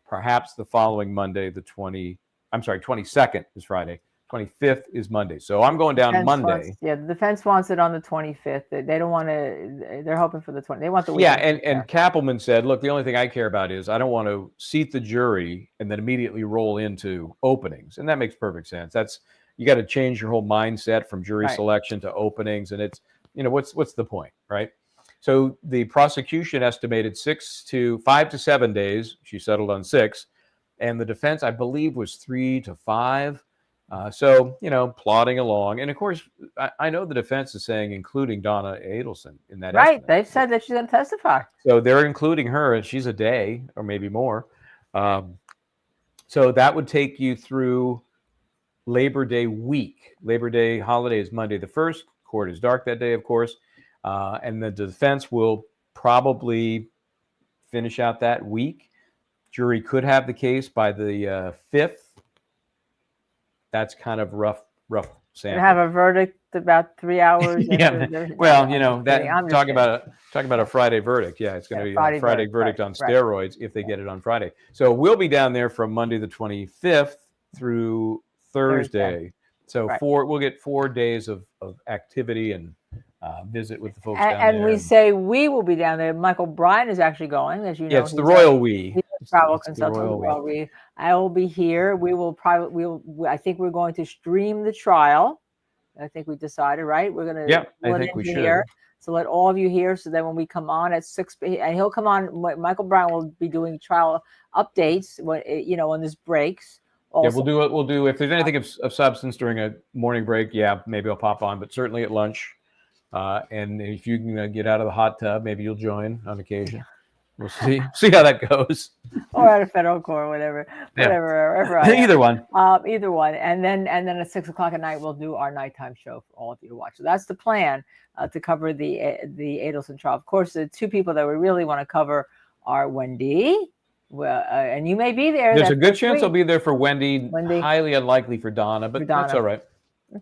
[SPEAKER 4] Perhaps the following Monday, 22nd is Friday. 25th is Monday. So I'm going down Monday.
[SPEAKER 5] The defense wants it on the 25th. They don't want to. They're hoping for the 20th. They want the week.
[SPEAKER 4] Yeah, and Kappelman said, look, the only thing I care about is I don't want to seat the jury and then immediately roll into openings. And that makes perfect sense. You got to change your whole mindset from jury selection to openings. And it's, what's the point, right? So the prosecution estimated 5 to 7 days. She settled on 6. And the defense, I believe, was 3 to 5. So, plodding along. And of course, I know the defense is saying including Donna Adelson in that estimate.
[SPEAKER 5] They've said that she's going to testify.
[SPEAKER 4] So they're including her, and she's a day or maybe more. So that would take you through Labor Day week. Labor Day holiday is Monday the 1st. Court is dark that day, of course. And the defense will probably finish out that week. Jury could have the case by the 5th. That's kind of rough sample.
[SPEAKER 5] Have a verdict about 3 hours.
[SPEAKER 4] Well, talking about a Friday verdict. Yeah, it's going to be a Friday verdict on steroids if they get it on Friday. So we'll be down there from Monday the 25th through Thursday. So we'll get 4 days of activity and visit with the folks down there.
[SPEAKER 5] And we say we will be down there. Michael Bryant is actually going, as you know.
[SPEAKER 4] Yeah, it's the royal we.
[SPEAKER 5] He's a travel consultant. I will be here. I think we're going to stream the trial. I think we decided, right? We're going to.
[SPEAKER 4] Yeah, I think we should.
[SPEAKER 5] Here. So let all of you hear, so that when we come on at 6, and he'll come on. Michael Bryant will be doing trial updates when this breaks. Also.
[SPEAKER 4] Yeah, we'll do if there's anything of substance during a morning break. Yeah, maybe I'll pop on, but certainly at lunch. And if you can get out of the hot tub, maybe you'll join on occasion. We'll see how that goes.
[SPEAKER 5] Or at a federal court, whatever.
[SPEAKER 4] Either one.
[SPEAKER 5] Either one. And then at 6 o'clock at night, we'll do our nighttime show for all of you to watch. So that's the plan to cover the Adelson trial. Of course, the 2 people that we really want to cover are Wendy. Well, and you may be there.
[SPEAKER 4] There's a good chance I'll be there for Wendy. Highly unlikely for Donna, but that's all right.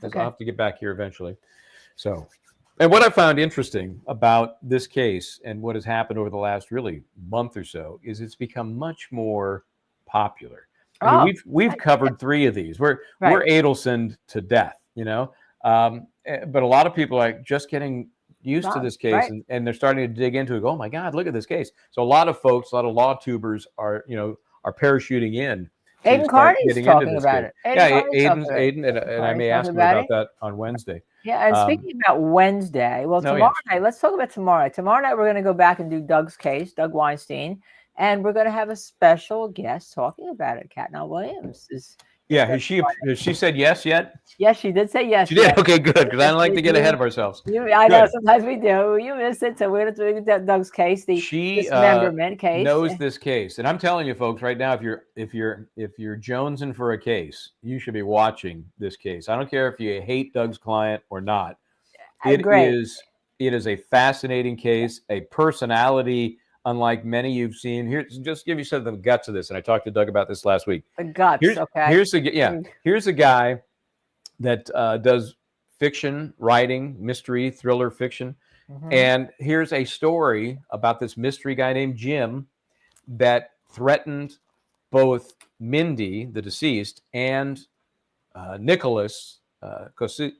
[SPEAKER 5] Okay.
[SPEAKER 4] I'll have to get back here eventually. So. And what I found interesting about this case and what has happened over the last really month or so is it's become much more popular. I mean, we've covered 3 of these. We're Adelson to death, but a lot of people are just getting used to this case,
[SPEAKER 5] right.
[SPEAKER 4] and they're starting to dig into it. Go, oh my God, look at this case. So a lot of folks, a lot of law tubers are parachuting in to
[SPEAKER 5] Aiden
[SPEAKER 4] start
[SPEAKER 5] Carney's
[SPEAKER 4] getting into
[SPEAKER 5] talking
[SPEAKER 4] this
[SPEAKER 5] about
[SPEAKER 4] case.
[SPEAKER 5] it.
[SPEAKER 4] Yeah,
[SPEAKER 5] Carney's talking about it.
[SPEAKER 4] Aiden, and I
[SPEAKER 5] Carney's
[SPEAKER 4] may
[SPEAKER 5] talking
[SPEAKER 4] ask him
[SPEAKER 5] about
[SPEAKER 4] about
[SPEAKER 5] it.
[SPEAKER 4] that on Wednesday.
[SPEAKER 5] Yeah, and speaking about Wednesday, well, tomorrow night, let's talk about tomorrow night. Tomorrow night, we're going to go back and do Doug's case, Doug Weinstein, and we're going to have a special guest talking about it. Katnell Williams is.
[SPEAKER 4] Yeah, has she said yes yet?
[SPEAKER 5] Yes, she did say yes.
[SPEAKER 4] She did. Okay, good. Because I don't like to get ahead of ourselves.
[SPEAKER 5] I know sometimes we do. You missed it, so we're going to do Doug's case, the dismemberment case.
[SPEAKER 4] Knows this case, and I'm telling you, folks, right now, if you're jonesing for a case, you should be watching this case. I don't care if you hate Doug's client or not. It is a fascinating case, a personality unlike many you've seen. Here, just give you some of the guts of this. And I talked to Doug about this last week.
[SPEAKER 5] The guts,
[SPEAKER 4] Here's a guy that does fiction, writing, mystery, thriller fiction. Mm-hmm. And here's a story about this mystery guy named Jim that threatened both Mindy, the deceased, and Nicholas Cositas,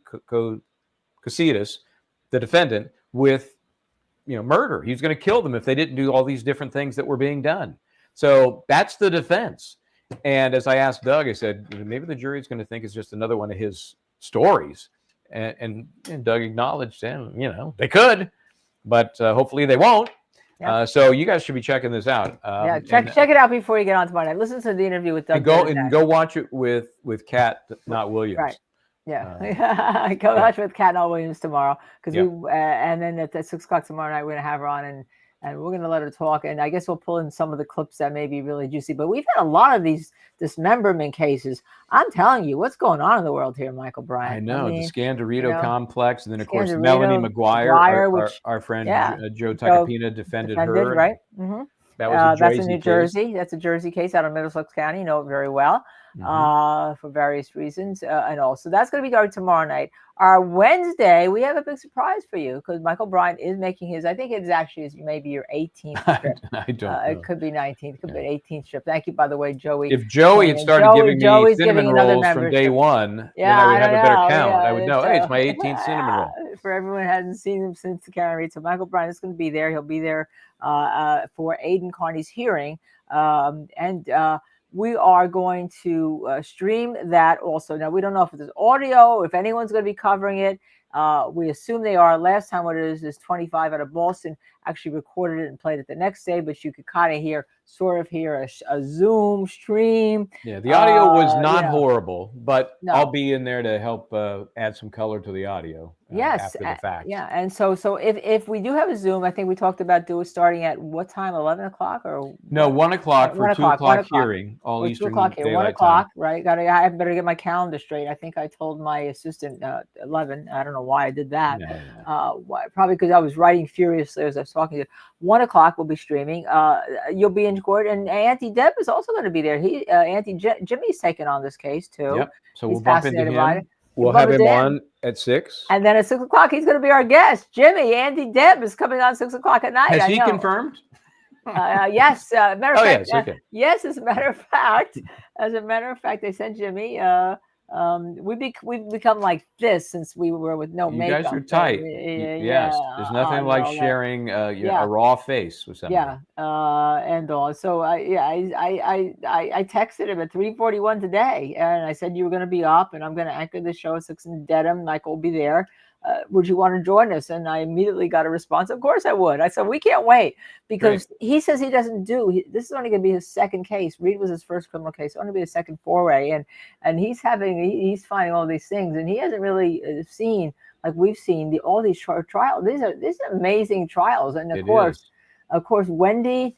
[SPEAKER 4] the defendant, with murder. He was going to kill them if they didn't do all these different things that were being done. So that's the defense. And as I asked Doug, I said, maybe the jury's going to think it's just another one of his stories. And Doug acknowledged, they could, but hopefully they won't. Yep. So you guys should be checking this out.
[SPEAKER 5] Check it out before you get on tomorrow night. Listen to the interview with Doug.
[SPEAKER 4] And go watch it with Kat, not Williams.
[SPEAKER 5] Right. Yeah, go watch with Katnell Williams tomorrow because and then at 6:00 tomorrow night we're gonna have her on and we're gonna let her talk, and I guess we'll pull in some of the clips that may be really juicy. But we've had a lot of these dismemberment cases. I'm telling you, what's going on in the world here, Michael Bryant?
[SPEAKER 4] I know the Scandorito complex, and then of course Melanie McGuire, our friend Joe Tacopina defended her.
[SPEAKER 5] Right. Mm-hmm. That's in New Jersey. That's a Jersey case out of Middlesex County. You know it very well. For various reasons and all. So that's going to be going tomorrow night. Our Wednesday, we have a big surprise for you because Michael Bryant is making his, I think it's actually maybe your 18th strip.
[SPEAKER 4] I don't know.
[SPEAKER 5] It could be 19th, it could be 18th strip. Thank you, by the way, Joey.
[SPEAKER 4] If Joey had started giving me cinnamon rolls from day one, then I would have a better count. I would know, hey, it's my 18th cinnamon roll.
[SPEAKER 5] For everyone who hasn't seen him since the Kenney. So Michael Bryant is going to be there. He'll be there for Aiden Carney's hearing. We are going to stream that also. Now, we don't know if it's audio, if anyone's going to be covering it. We assume they are. Last time what it is 25 out of Boston actually recorded it and played it the next day, but you could kind of hear a Zoom stream.
[SPEAKER 4] Yeah, the audio was not horrible, but I'll be in there to help add some color to the audio. After the fact.
[SPEAKER 5] Yeah, and so if we do have a Zoom, I think we talked about starting at what time? 11 o'clock or
[SPEAKER 4] no? 1 o'clock for 2 o'clock hearing. All Eastern Daylight Time.
[SPEAKER 5] 1 o'clock, right? I better get my calendar straight. I think I told my assistant 11. I don't know why I did that. Probably because I was writing furiously as I was talking to you. 1 o'clock we'll be streaming. You'll be in court, and Auntie Deb is also going to be there. Auntie Jimmy's taking on this case too.
[SPEAKER 4] Yep. So we'll bump into him. We'll have him on at 6.
[SPEAKER 5] And then at 6 o'clock, he's going to be our guest. Jimmy, Auntie Deb is coming on 6 o'clock at night.
[SPEAKER 4] Has he confirmed?
[SPEAKER 5] Yes. Matter of fact,
[SPEAKER 4] yes. Okay.
[SPEAKER 5] Yes, as a matter of fact, they sent Jimmy. We've become like this since we were with no makeup.
[SPEAKER 4] You guys are tight. Yes. There's nothing like sharing a raw face with somebody.
[SPEAKER 5] And all. So I texted him at 3:41 today, and I said you were going to be up, and I'm going to anchor the show at 6 in Dedham. Michael will be there. Would you want to join us? And I immediately got a response. Of course I would. I said, we can't wait because he says he doesn't this is only going to be his second case. Reed was his first criminal case. It's only be his second foray. And he's finding all these things, and he hasn't really seen, like we've seen, all these short trials. These are amazing trials. And of course, Wendy.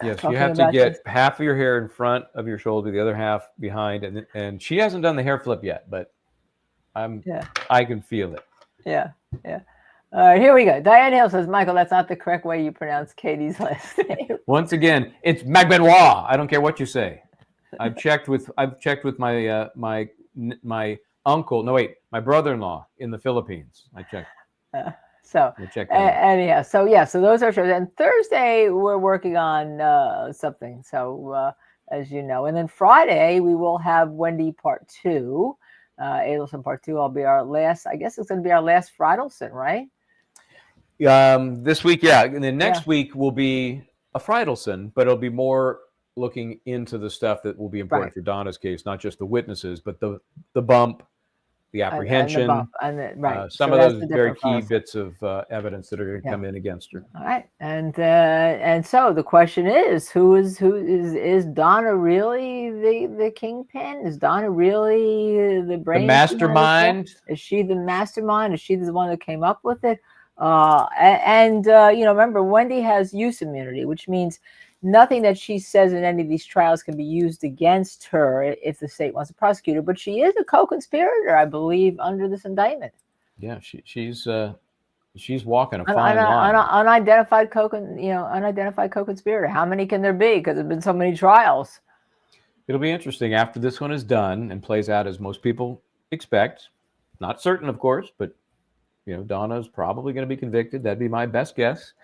[SPEAKER 4] Yes, you have to get half of your hair in front of your shoulder, the other half behind, and she hasn't done the hair flip yet, but I can feel it.
[SPEAKER 5] Yeah. All right, here we go. Diane Hale says, Michael, that's not the correct way you pronounce Katie's last name.
[SPEAKER 4] Once again, it's Magbenois. I don't care what you say. I've checked with my uncle. No, wait, my brother-in-law in the Philippines. I checked.
[SPEAKER 5] So anyhow, so those are shows. And Thursday we're working on something. So as you know, and then Friday we will have Wendy Part 2. Adelson Part 2 will be our last, I guess it's going to be our last Fridelson, right?
[SPEAKER 4] This week, yeah. And then next week will be a Fridelson, but it'll be more looking into the stuff that will be important for Donna's case, not just the witnesses, but the bump, the apprehension, some of those very key bits of evidence that are going to come in against her.
[SPEAKER 5] All right, and so the question is, is Donna really the kingpin? Is Donna really the brain,
[SPEAKER 4] the mastermind?
[SPEAKER 5] Is she the mastermind? Is she the one that came up with it? Remember, Wendy has use immunity, which means nothing that she says in any of these trials can be used against her if the state wants to prosecute her. But she is a co-conspirator, I believe, under this indictment.
[SPEAKER 4] Yeah, she's walking a fine line.
[SPEAKER 5] Unidentified co-conspirator. How many can there be? Because there've been so many trials.
[SPEAKER 4] It'll be interesting after this one is done and plays out as most people expect. Not certain, of course, but Donna's probably going to be convicted. That'd be my best guess.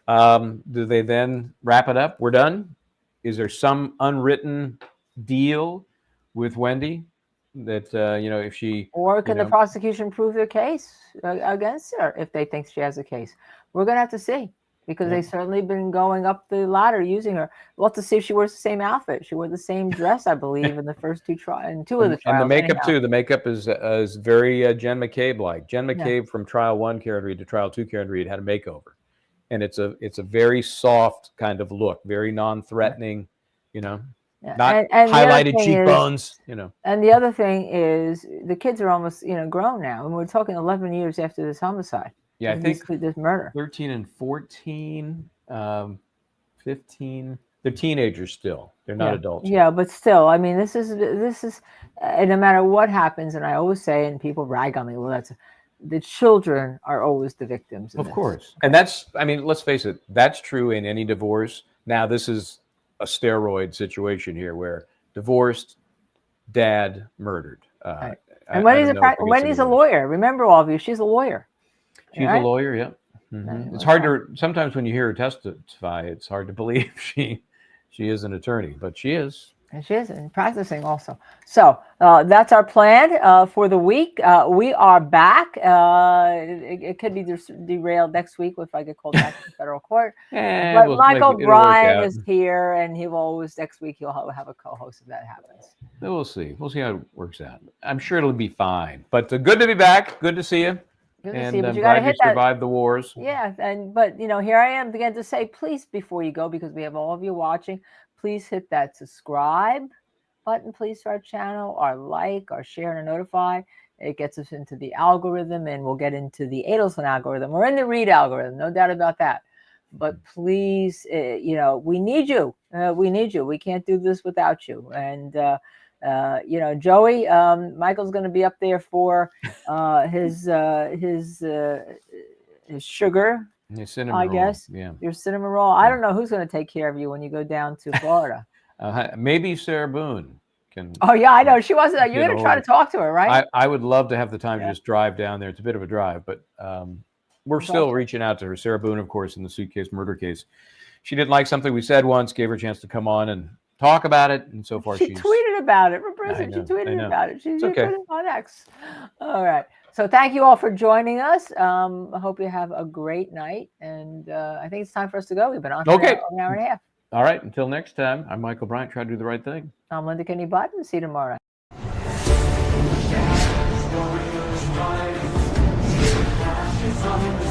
[SPEAKER 4] Do they then wrap it up? We're done? Is there some unwritten deal with Wendy that, if she...
[SPEAKER 5] Or can the prosecution prove their case against her if they think she has a case? We're going to have to see, because they've certainly been going up the ladder using her. We'll have to see if she wears the same outfit. She wore the same dress, I believe, in the first two trials, in two of the trials.
[SPEAKER 4] And the makeup too. The makeup is very Jen McCabe-like. Jen McCabe from Trial 1 Karen Reed to Trial 2 Karen Reed had a makeover, and it's a very soft kind of look, very non-threatening. Not highlighted cheekbones.
[SPEAKER 5] And the other thing is, the kids are almost grown now, and we're talking 11 years after this homicide.
[SPEAKER 4] Yeah, I think
[SPEAKER 5] this murder. 13
[SPEAKER 4] and 14, 15. They're teenagers still. They're not adults.
[SPEAKER 5] Yeah, but still, I mean, this is, no matter what happens, and I always say, and people rag on me, well, the children are always the victims.
[SPEAKER 4] Of course. And let's face it, that's true in any divorce. Now, this is a steroid situation here where divorced, dad murdered.
[SPEAKER 5] Right. And Wendy's a lawyer. Remember, all of you, she's a lawyer.
[SPEAKER 4] She's a lawyer, yeah. Mm-hmm. It's hard to sometimes when you hear her testify, it's hard to believe she is an attorney, but she is.
[SPEAKER 5] And she is, and practicing also. So that's our plan for the week. We are back. It could be derailed next week if I get called back to federal court. But Michael Bryant is here, and next week he'll have a co-host if that happens.
[SPEAKER 4] We'll see. We'll see how it works out. I'm sure it'll be fine. But good to be back. Good to see you.
[SPEAKER 5] Good to
[SPEAKER 4] and
[SPEAKER 5] see you, but
[SPEAKER 4] I'm
[SPEAKER 5] you gotta
[SPEAKER 4] glad you survived the wars.
[SPEAKER 5] Yeah, but here I am again to say, please, before you go, because we have all of you watching, please hit that subscribe button, please, to our channel, or like, or share, and notify. It gets us into the algorithm, and we'll get into the Adelson algorithm. We're in the Reed algorithm, no doubt about that. But please, we need you. We need you. We can't do this without you. And Joey, Michael's going to be up there for his sugar.
[SPEAKER 4] Your cinnamon roll.
[SPEAKER 5] Guess.
[SPEAKER 4] Yeah.
[SPEAKER 5] Your cinnamon roll. I don't know who's going to take care of you when you go down to Florida.
[SPEAKER 4] Maybe Sarah Boone can.
[SPEAKER 5] Oh yeah, I know. She wasn't. You're going to try to talk to her, right?
[SPEAKER 4] I would love to have the time to just drive down there. It's a bit of a drive, but we're still reaching out to her. Sarah Boone, of course, in the suitcase murder case. She didn't like something we said once, gave her a chance to come on and talk about it, and so far
[SPEAKER 5] she tweeted about it. She tweeted about it. She's
[SPEAKER 4] okay.
[SPEAKER 5] Put it on X. All right. So thank you all for joining us. I hope you have a great night, and I think it's time for us to go. We've been on for an hour and a half.
[SPEAKER 4] All right. Until next time, I'm Michael Bryant. Try to do the right thing.
[SPEAKER 5] I'm Linda Kenney Baden. See you tomorrow.
[SPEAKER 3] It's